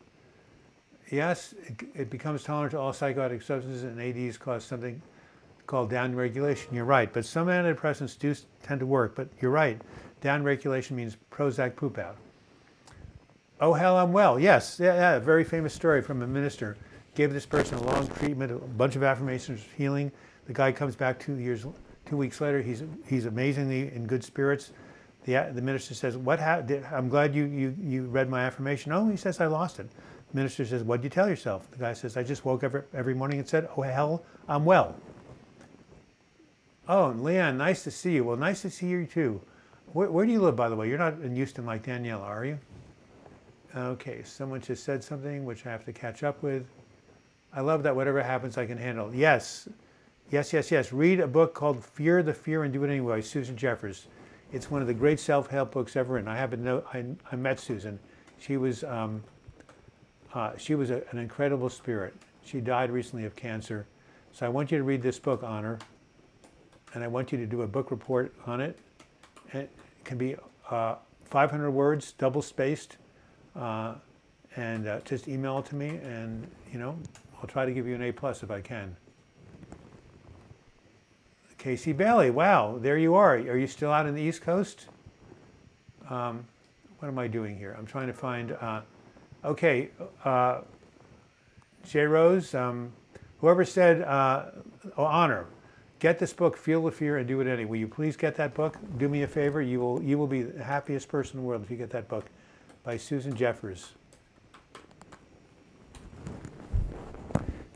Yes, it becomes tolerant to all psychotic substances, and ADs cause something called downregulation. You're right, but some antidepressants do tend to work, but you're right. Downregulation means Prozac poop out. Oh, hell, I'm well. Yes, yeah, a very famous story from a minister. Gave this person a long treatment, a bunch of affirmations, healing. The guy comes back 2 weeks later. He's amazingly in good spirits. The minister says, "What happened? I'm glad you read my affirmation." Oh, he says, "I lost it." The minister says, "What'd you tell yourself?" The guy says, "I just woke up every morning and said, 'Oh, hell, I'm well.'" Oh, Leanne, nice to see you. Well, nice to see you too. Where do you live, by the way? You're not in Houston like Danielle, are you? Okay, someone just said something which I have to catch up with. I love that whatever happens, I can handle. Yes, yes, yes, yes. Read a book called Fear the Fear and Do It Anyway, Susan Jeffers. It's one of the great self-help books ever written. I met Susan. She was an incredible spirit. She died recently of cancer. So I want you to read this book on her, and I want you to do a book report on it. It can be 500 words, double-spaced, and just email it to me, and I'll try to give you an A+ if I can. Casey Bailey, wow, there you are. Are you still out on the East Coast? What am I doing here? I'm trying to find, okay, J. Rose, whoever said, honor, get this book, Feel the Fear and Do It Anyway. Will you please get that book? Do me a favor, you will be the happiest person in the world if you get that book, by Susan Jeffers.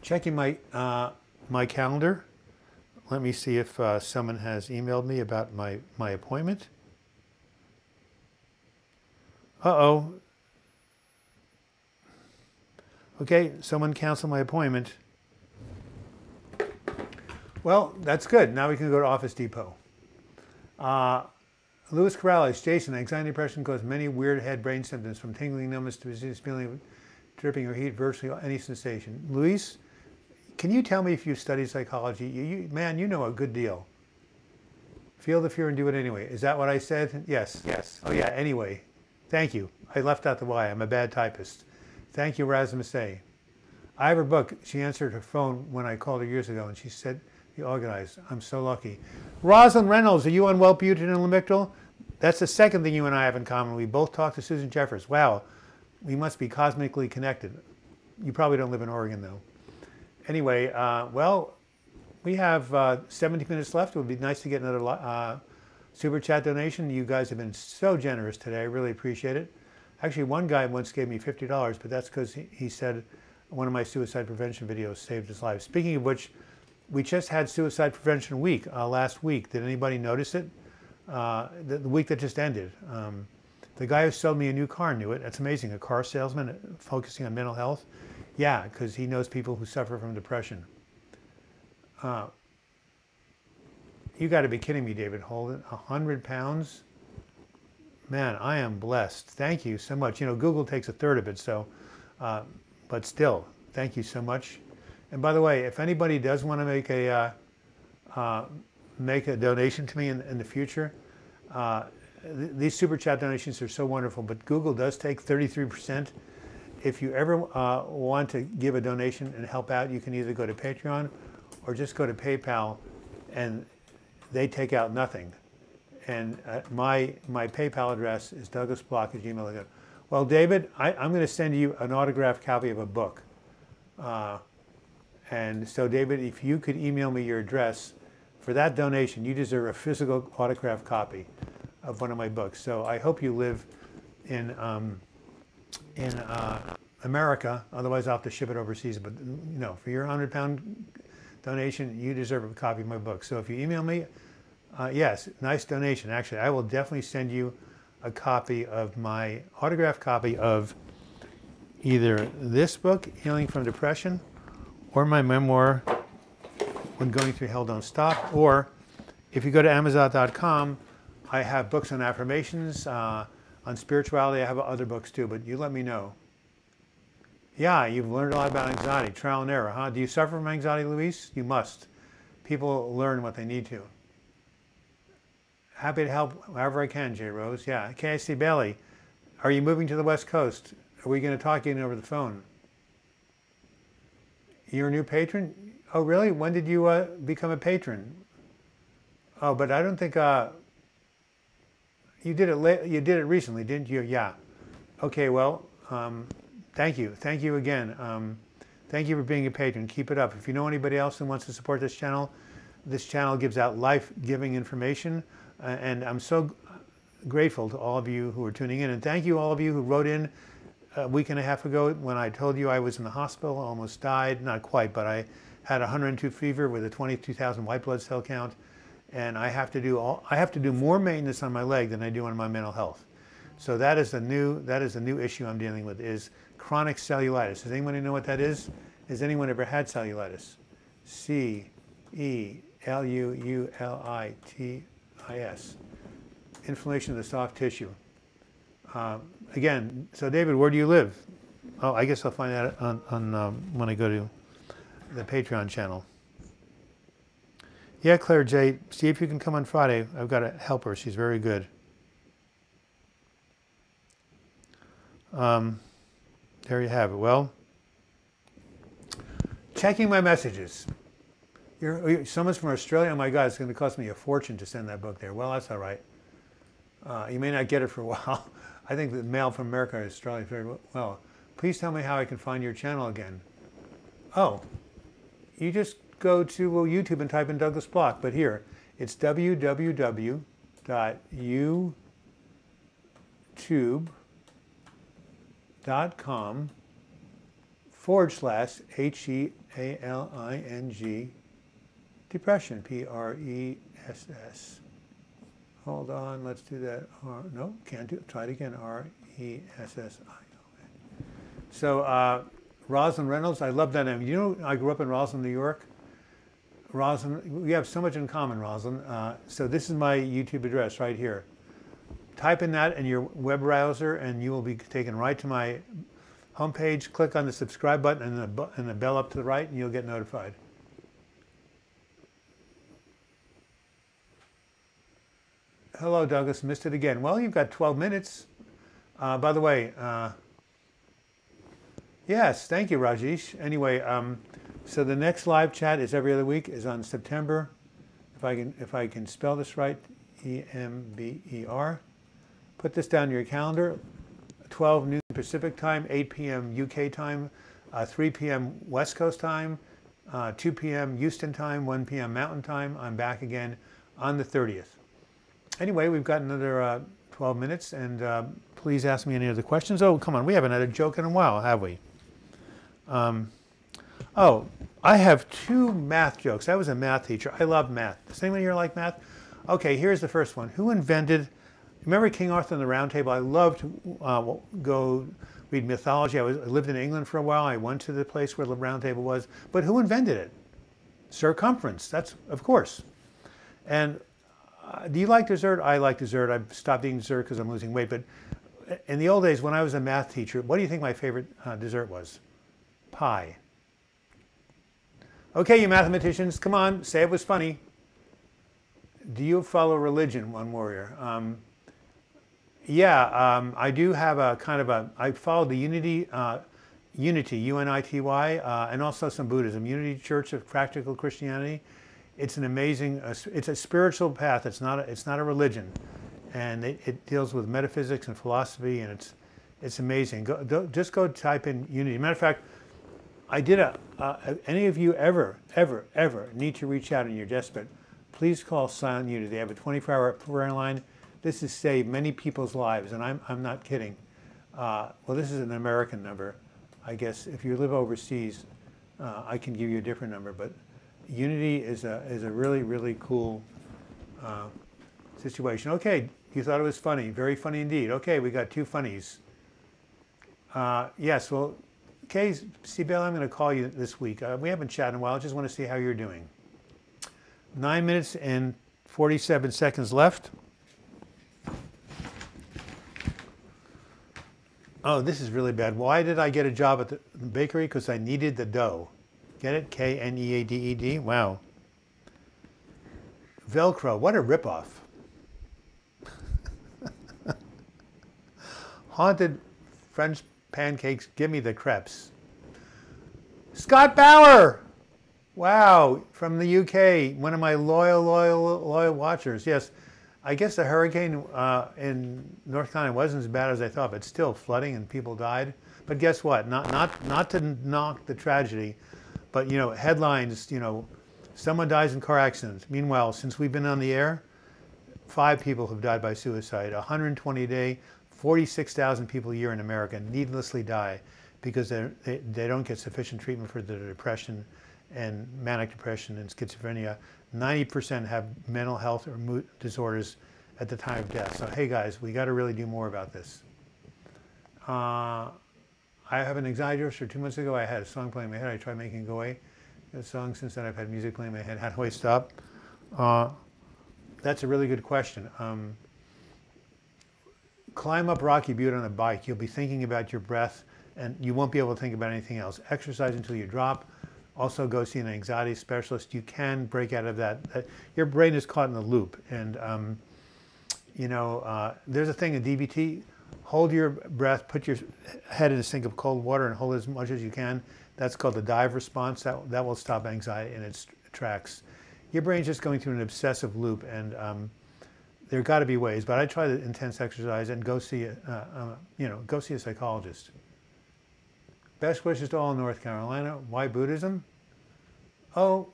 Checking my calendar. Let me see if someone has emailed me about my appointment. Uh-oh. Okay, someone canceled my appointment. Well, that's good. Now we can go to Office Depot. Louis Corrales, Jason, anxiety and depression cause many weird head brain symptoms, from tingling numbness to resistance feeling of dripping or heat, virtually any sensation. Luis, can you tell me if you study psychology? Man, you know a good deal. Feel the fear and do it anyway. Is that what I said? Yes. Yes. Oh yeah, anyway. Thank you. I left out the Y. I'm a bad typist. Thank you, Rasmus A. I have her book. She answered her phone when I called her years ago, and she said, "You organized." I'm so lucky. Rosalind Reynolds, are you on Wellbutrin and Lamictal? That's the second thing you and I have in common. We both talked to Susan Jeffers. Wow, we must be cosmically connected. You probably don't live in Oregon, though. Anyway, well, we have 70 minutes left. It would be nice to get another super chat donation. You guys have been so generous today. I really appreciate it. Actually, one guy once gave me $50, but that's because he said one of my suicide prevention videos saved his life. Speaking of which, we just had Suicide Prevention Week last week. Did anybody notice it? The week that just ended. The guy who sold me a new car knew it. That's amazing. A car salesman focusing on mental health. Yeah, because he knows people who suffer from depression. You got to be kidding me, David Holden. 100 pounds? Man, I am blessed. Thank you so much. You know, Google takes 1/3 of it, so, but still, thank you so much. And by the way, if anybody does want to make a donation to me in the future, these super chat donations are so wonderful, but Google does take 33%. If you ever want to give a donation and help out, you can either go to Patreon or just go to PayPal, and they take out nothing. And my PayPal address is douglasblock@gmail.com. Well, David, I'm going to send you an autographed copy of a book. And so, David, if you could email me your address, for that donation, you deserve a physical autographed copy of one of my books. So I hope you live in America. Otherwise, I'll have to ship it overseas. But, you know, for your 100-pound donation, you deserve a copy of my book. So if you email me, yes, nice donation. Actually, I will definitely send you a copy of my autographed copy of either this book, Healing from Depression, or my memoir, When Going Through Hell Don't Stop. Or if you go to Amazon.com, I have books on affirmations, on spirituality. I have other books too, but you let me know. Yeah, you've learned a lot about anxiety, trial and error, huh? Do you suffer from anxiety, Luis? You must. People learn what they need to. Happy to help however I can, J. Rose. Yeah, KSC Bailey, are you moving to the West Coast? Are we going to talk again over the phone? You're a new patron? Oh, really? When did you become a patron? Oh, but I don't think you did it. You did it recently, didn't you? Yeah. Okay. Well, thank you. Thank you again. Thank you for being a patron. Keep it up. If you know anybody else who wants to support this channel gives out life-giving information, and I'm so grateful to all of you who are tuning in. And thank you all of you who wrote in a week and a half ago when I told you I was in the hospital, almost died. Not quite, but I had 102 fever with a 22,000 white blood cell count, and I have to do more maintenance on my leg than I do on my mental health. So that is the new issue I'm dealing with, is chronic cellulitis. Does anyone know what that is? Has anyone ever had cellulitis? C-E-L-U-U-L-I-T-I-S. Inflammation of the soft tissue. Again, so David, where do you live? Oh, I guess I'll find out on when I go to the Patreon channel. Yeah, Claire J, see if you can come on Friday. I've got to help her. She's very good. There you have it. Well, checking my messages. Someone's from Australia. Oh my God, it's going to cost me a fortune to send that book there. Well, that's all right. You may not get it for a while. I think the mail from America or Australia very well. Please tell me how I can find your channel again. Oh, you just go to YouTube and type in Douglas Block. But here, it's www.youtube.com/HEALING depression, P-R-E-S-S. Hold on, let's do that. No, can't do it. Try it again. R-E-S-S-I-O-N. So, Rosalind Reynolds, I love that name. You know, I grew up in Rosalind, New York. Rosalind, we have so much in common, Rosalind. So this is my YouTube address right here. Type in that in your web browser, and you will be taken right to my homepage. Click on the subscribe button and the bell up to the right, and you'll get notified. Hello, Douglas. Missed it again. Well, you've got 12 minutes. By the way, yes, thank you, Rajesh. Anyway, so the next live chat is every other week, is on September, if I can spell this right, E-M-B-E-R. Put this down in your calendar. 12 noon Pacific time, 8 p.m. UK time, 3 p.m. West Coast time, 2 p.m. Houston time, 1 p.m. Mountain time. I'm back again on the 30th. Anyway, we've got another 12 minutes, and please ask me any other questions. Oh, come on, we haven't had a joke in a while, have we? Oh, I have 2 math jokes. I was a math teacher. I love math. Does anyone here like math? Okay, here's the first one. Who invented, remember King Arthur and the Round Table? I loved to go read mythology. I lived in England for a while. I went to the place where the Round Table was. But who invented it? Circumference. That's, of course. And do you like dessert? I like dessert. I've stopped eating dessert because I'm losing weight. But in the old days, when I was a math teacher, what do you think my favorite dessert was? Pie. Okay, you mathematicians, come on, say it was funny. Do you follow religion, One Warrior? Yeah, I do have a kind of I follow the Unity, U-N-I-T-Y, and also some Buddhism. Unity Church of Practical Christianity. It's an amazing, it's a spiritual path. It's not a religion, and it deals with metaphysics and philosophy, and it's amazing. Just go type in Unity. Matter of fact, I did any of you ever need to reach out and you're desperate, please call Silent Unity. They have a 24-hour prayer line. This has saved many people's lives, and I'm not kidding. Well, this is an American number. I guess if you live overseas, I can give you a different number, but Unity is a really, really cool situation. Okay, you thought it was funny. Very funny indeed. Okay, we got two funnies. Yes, well, okay, Sibel, I'm going to call you this week. We haven't chatted in a while. I just want to see how you're doing. 9 minutes and 47 seconds left. Oh, this is really bad. Why did I get a job at the bakery? Because I needed the dough. Get it? K-N-E-A-D-E-D? Wow. Velcro, what a ripoff. Haunted French pancakes, give me the crepes. Scott Bauer! Wow, from the UK, one of my loyal watchers. Yes, I guess the hurricane in North Carolina wasn't as bad as I thought, but still flooding and people died. But guess what? Not to knock the tragedy, but you know, headlines, you know, someone dies in car accident. Meanwhile, since we've been on the air, 5 people have died by suicide. 120 a day, 46,000 people a year in America needlessly die because they don't get sufficient treatment for their depression and manic depression and schizophrenia. 90% have mental health or mood disorders at the time of death. So hey guys, we got to really do more about this. I have an anxiety disorder. 2 months ago I had a song playing in my head. I tried making it go away. The song, since then I've had music playing in my head. How do I stop? That's a really good question. Climb up Rocky Butte on a bike. You'll be thinking about your breath and you won't be able to think about anything else. Exercise until you drop. Also go see an anxiety specialist. You can break out of that. Your brain is caught in a loop. And, you know, there's a thing in DBT. Hold your breath, put your head in a sink of cold water and hold as much as you can. That's called the dive response. That will stop anxiety in its tracks. Your brain's just going through an obsessive loop, and there got to be ways. But I try the intense exercise and go see go see a psychologist. Best wishes to all in North Carolina. Why Buddhism? Oh,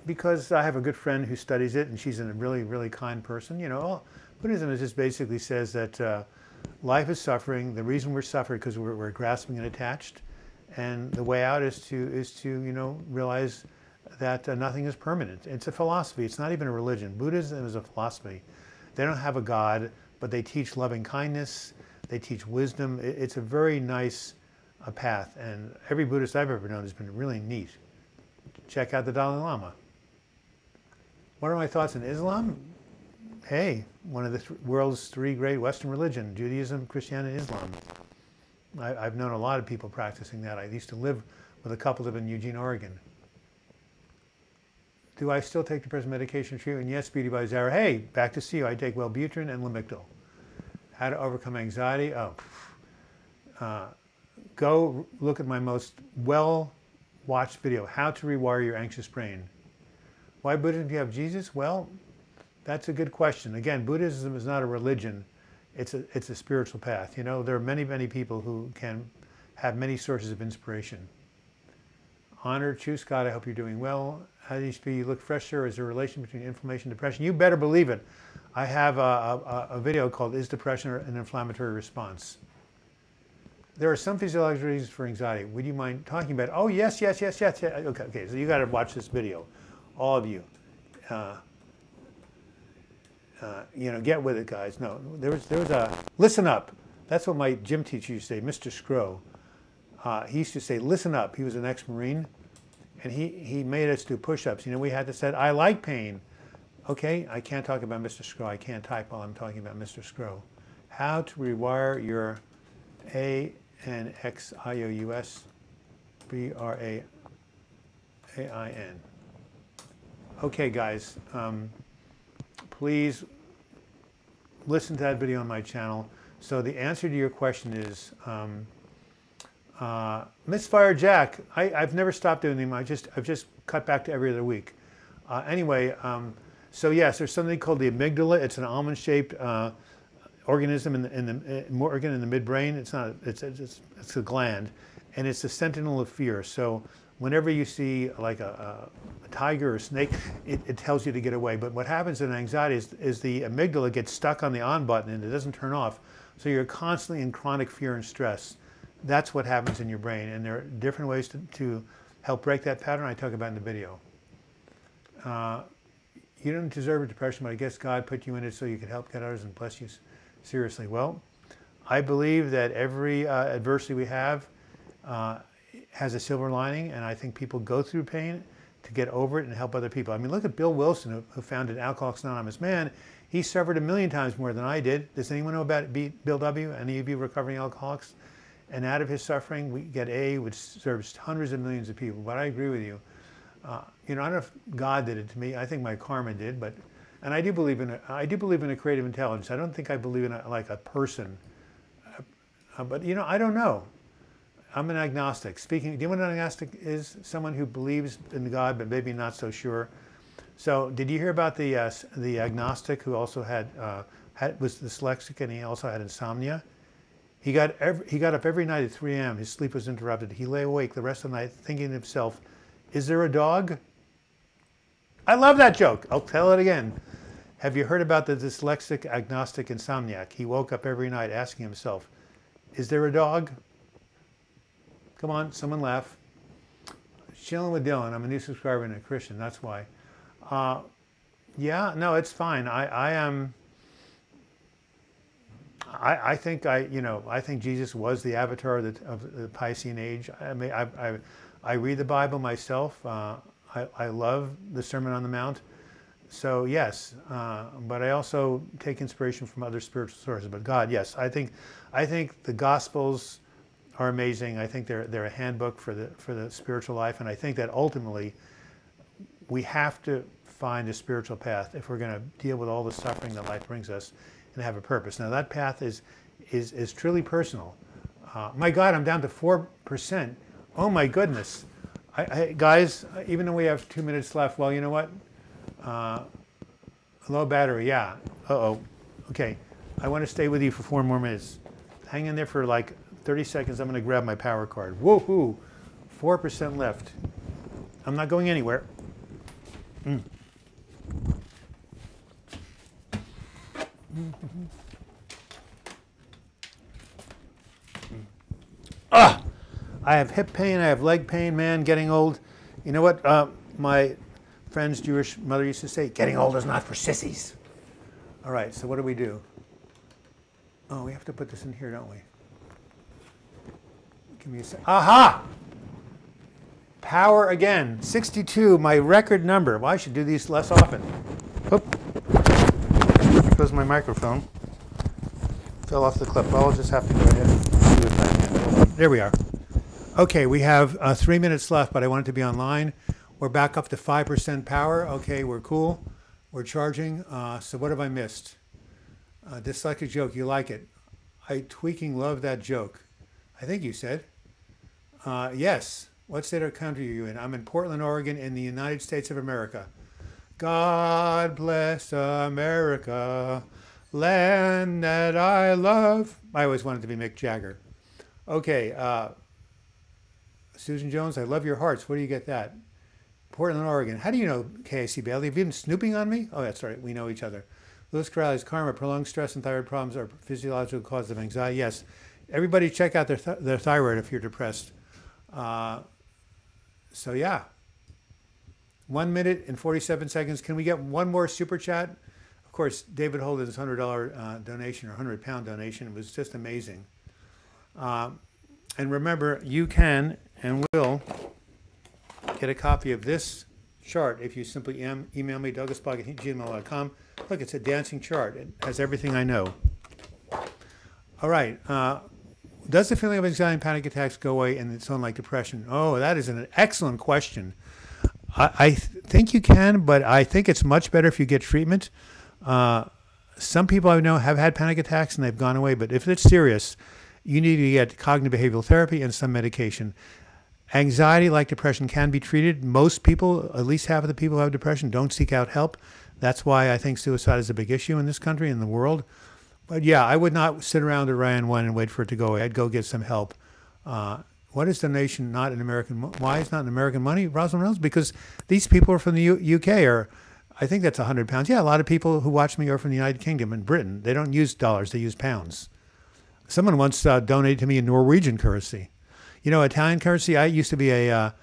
because I have a good friend who studies it, and she's a really, really kind person. You know, Buddhism just basically says that life is suffering. The reason we're suffering because we're grasping and attached, and the way out is to you know, realize that nothing is permanent. It's a philosophy. It's not even a religion. Buddhism is a philosophy. They don't have a God, but they teach loving kindness. They teach wisdom. It's a very nice path, and every Buddhist I've ever known has been really neat. Check out the Dalai Lama. What are my thoughts on Islam? Hey, one of the world's 3 great Western religions, Judaism, Christianity, and Islam. I've known a lot of people practicing that. I used to live with a couple of them in Eugene, Oregon. Do I still take depression medication treatment? Yes, Beauty by Zara. Hey, back to see you. I take Wellbutrin and Lamictal. How to overcome anxiety? Oh, go look at my most well-watched video, How to Rewire Your Anxious Brain. Why Buddhism do you have Jesus? Well, that's a good question. Again, Buddhism is not a religion. It's a spiritual path. You know, there are many, many people who can have many sources of inspiration. Honor, True Scott, I hope you're doing well. How do you look fresh, sir? Is there a relation between inflammation and depression? You better believe it. I have a video called Is Depression an Inflammatory Response? There are some physiological reasons for anxiety. Would you mind talking about it? Oh, yes. Okay, so you got to watch this video. All of you. You know, get with it, guys. No, there was a, listen up. That's what my gym teacher used to say, Mr. Scrow. He used to say, listen up. He was an ex-Marine, and he made us do push-ups. You know, we had to say, I like pain. Okay, I can't talk about Mr. Scrow. I can't type while I'm talking about Mr. Scrow. How to rewire your ANXIOUS BRAIN. Okay, guys. Please listen to that video on my channel. So the answer to your question is, Misfire Jack. I've never stopped doing them. I've just cut back to every other week. Anyway, so yes, there's something called the amygdala. It's an almond-shaped organism in the organ in the midbrain. It's not. It's a gland, and it's the sentinel of fear. So whenever you see like a tiger or a snake, it tells you to get away. But what happens in anxiety is the amygdala gets stuck on the on button and it doesn't turn off. So you're constantly in chronic fear and stress. That's what happens in your brain. And there are different ways to help break that pattern I talk about in the video. You don't deserve a depression, but I guess God put you in it so you could help get others and bless you seriously. Well, I believe that every adversity we have has a silver lining, and I think people go through pain to get over it and help other people. I mean, look at Bill Wilson, who founded Alcoholics Anonymous. Man, he suffered 1,000,000 times more than I did. Does anyone know about Bill W.? Any of you recovering alcoholics? And out of his suffering, we get A, which serves hundreds of millions of people. But I agree with you. You know, I don't know if God did it to me. I think my karma did. But, and I do believe in a creative intelligence. I don't think I believe in like a person. But you know, I don't know. I'm an agnostic. Do you know what an agnostic is? Someone who believes in God, but maybe not so sure. So, did you hear about the agnostic who also was dyslexic and he also had insomnia? He got up every night at 3 a.m. His sleep was interrupted. He lay awake the rest of the night thinking to himself, "Is there a dog?" I love that joke. I'll tell it again. Have you heard about the dyslexic agnostic insomniac? He woke up every night asking himself, "Is there a dog?" Come on, someone laugh. Chilling with Dylan. I'm a new subscriber and a Christian. That's why. Yeah, no, it's fine. I think Jesus was the avatar of the Piscean age. I mean, I read the Bible myself. I love the Sermon on the Mount. So yes, but I also take inspiration from other spiritual sources. But God, yes, I think the Gospels are amazing. I think they're a handbook for the spiritual life, and I think that ultimately we have to find a spiritual path if we're going to deal with all the suffering that life brings us and have a purpose. Now that path is truly personal. My God, I'm down to 4%. Oh my goodness, guys! Even though we have 2 minutes left, well, you know what? Low battery, yeah. Okay, I want to stay with you for 4 more minutes. Hang in there for like 30 seconds. I'm going to grab my power card. Woohoo! 4% left. I'm not going anywhere. I have hip pain. I have leg pain. Man, getting old. You know what? My friend's Jewish mother used to say, "Getting old is not for sissies." All right. So what do we do? Oh, we have to put this in here, don't we? Give me a sec. Aha! Power again. 62, my record number. Well, I should do these less often. Oop. There goes my microphone. Fell off the clip. Well, I'll just have to go ahead and do it back in. There we are. Okay, we have 3 minutes left, but I want it to be online. We're back up to 5% power. Okay, we're cool. We're charging. So what have I missed? Dyslexic joke. You like it? I tweaking love that joke. I think you said. Yes. What state or country are you in? I'm in Portland, Oregon, in the United States of America. God bless America, land that I love. I always wanted to be Mick Jagger. Okay. Susan Jones, I love your hearts. Where do you get that? Portland, Oregon. How do you know KAC Bailey? Have you been snooping on me? Oh, that's right. We know each other. Lewis Corrales, karma, prolonged stress and thyroid problems are physiological causes of anxiety. Yes. Everybody check out their thyroid if you're depressed. So yeah, 1 minute and 47 seconds. Can we get one more super chat? Of course, David Holden's $100 donation or £100 donation. It was just amazing. And remember, you can and will get a copy of this chart if you simply email me, douglasblog@gmail.com. Look, it's a dancing chart. It has everything I know. All right. Does the feeling of anxiety and panic attacks go away in its own like depression? Oh, that is an excellent question. I think you can, but I think it's much better if you get treatment. Some people I know have had panic attacks and they've gone away, but if it's serious, you need to get cognitive behavioral therapy and some medication. Anxiety, like depression, can be treated. Most people, at least half of the people who have depression, don't seek out help. That's why I think suicide is a big issue in this country and the world. But yeah, I would not sit around at Ryan 1 and wait for it to go away. I'd go get some help. What is donation not an American? Why is not an American money? Rosalind Reynolds? Because these people are from the UK, or I think that's £100. Yeah, a lot of people who watch me are from the United Kingdom and Britain. They don't use dollars; they use pounds. Someone once donated to me in Norwegian currency. You know, Italian currency. I used to be a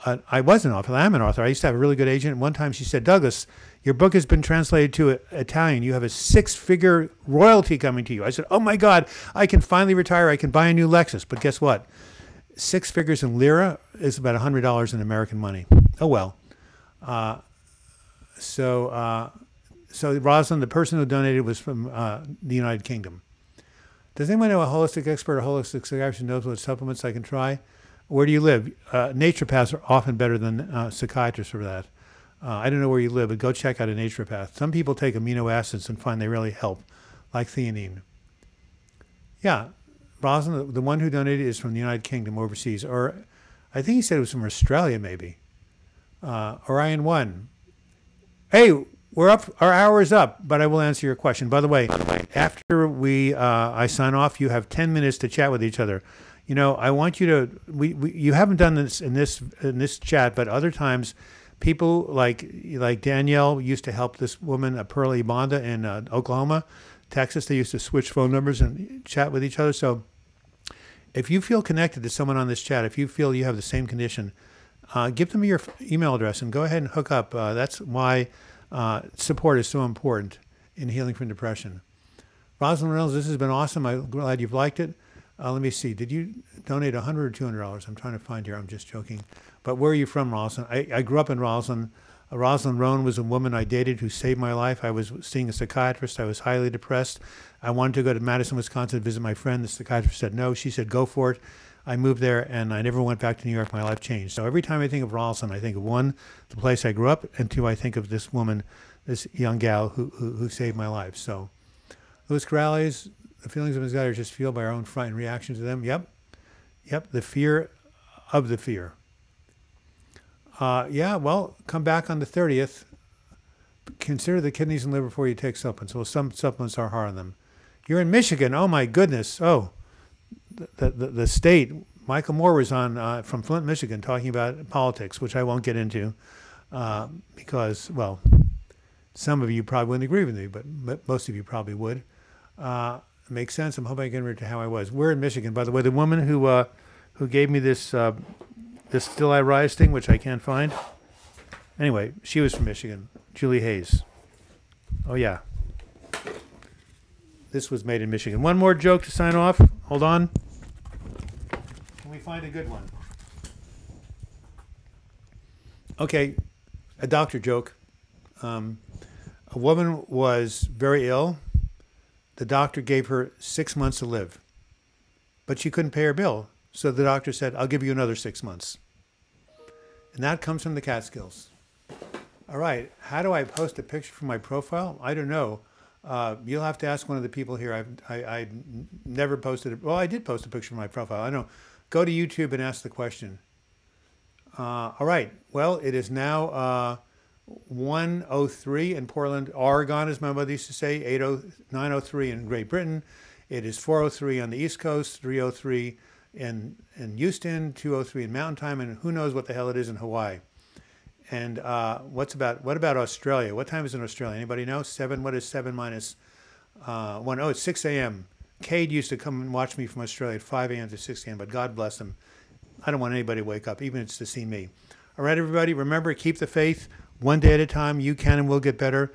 I was an author. I am an author. I used to have a really good agent. One time she said, Douglas, your book has been translated to Italian. You have a 6-figure royalty coming to you. I said, oh my God, I can finally retire. I can buy a new Lexus. But guess what? 6 figures in lira is about $100 in American money. Oh, well. So Rosalind, the person who donated, was from the United Kingdom. Does anyone know a holistic expert or holistic psychiatrist who knows what supplements I can try? Where do you live? Naturopaths are often better than psychiatrists for that. I don't know where you live, but go check out a naturopath. Some people take amino acids and find they really help, like theanine. Yeah, Rosalind, the one who donated, is from the United Kingdom, overseas. Or I think he said it was from Australia, maybe. Orion 1. Hey, we're up. Our hour is up, but I will answer your question. By the way, after I sign off, you have 10 minutes to chat with each other. You know, I want you to. You haven't done this in this chat, but other times, people like Danielle used to help this woman, Pearlie Bonda, in Oklahoma, Texas. They used to switch phone numbers and chat with each other. So, if you feel connected to someone on this chat, if you feel you have the same condition, give them your email address and go ahead and hook up. That's why support is so important in healing from depression. Rosalind Reynolds, this has been awesome. I'm glad you've liked it. Let me see. Did you donate $100 or $200? I'm trying to find here. I'm just joking. But where are you from, Rosalind? I grew up in Rosalind. Rosalind Roan was a woman I dated who saved my life. I was seeing a psychiatrist. I was highly depressed. I wanted to go to Madison, Wisconsin to visit my friend. The psychiatrist said no. She said, go for it. I moved there, and I never went back to New York. My life changed. So every time I think of Rosalind, I think of, one, the place I grew up, and two, I think of this woman, this young gal who saved my life. So Louis Corrales, the feelings of anxiety are just fueled by our own fright and reaction to them. Yep. The fear of the fear. Yeah, well, come back on the 30th. Consider the kidneys and liver before you take supplements. Well, some supplements are hard on them. You're in Michigan. Oh, my goodness. Oh, the state. Michael Moore was on from Flint, Michigan, talking about politics, which I won't get into because, well, some of you probably wouldn't agree with me, but most of you probably would. Makes sense. I'm hoping I get rid to how I was. We're in Michigan, by the way. The woman who gave me this this Still I Rise thing, which I can't find. Anyway, she was from Michigan. Julie Hayes. Oh yeah. This was made in Michigan. One more joke to sign off. Hold on. Can we find a good one? Okay, a doctor joke. A woman was very ill. The doctor gave her 6 months to live, but she couldn't pay her bill. So the doctor said, I'll give you another 6 months. And that comes from the Catskills. All right, how do I post a picture from my profile? I don't know. You'll have to ask one of the people here. I never posted it. Well, I did post a picture from my profile. I know. Go to YouTube and ask the question. All right, well, it is now 1:03 in Portland, Oregon, as my mother used to say, 9:03 in Great Britain. It is 4:03 on the East Coast, 3:03 in Houston, 2:03 in Mountain Time, and who knows what the hell it is in Hawaii. And what about Australia? What time is it in Australia? Anybody know? 7, what is 7 minus 1? Oh, it's 6 a.m. Cade used to come and watch me from Australia at 5 a.m. to 6 a.m., but God bless him. I don't want anybody to wake up, even if it's to see me. All right, everybody, remember, keep the faith. One day at a time, you can and will get better.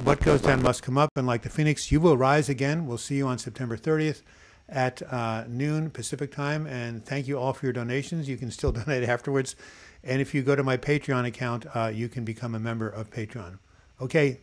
What goes down must come up, and like the phoenix, you will rise again. We'll see you on September 30th at noon Pacific time, and thank you all for your donations. You can still donate afterwards, and if you go to my Patreon account, you can become a member of Patreon. Okay,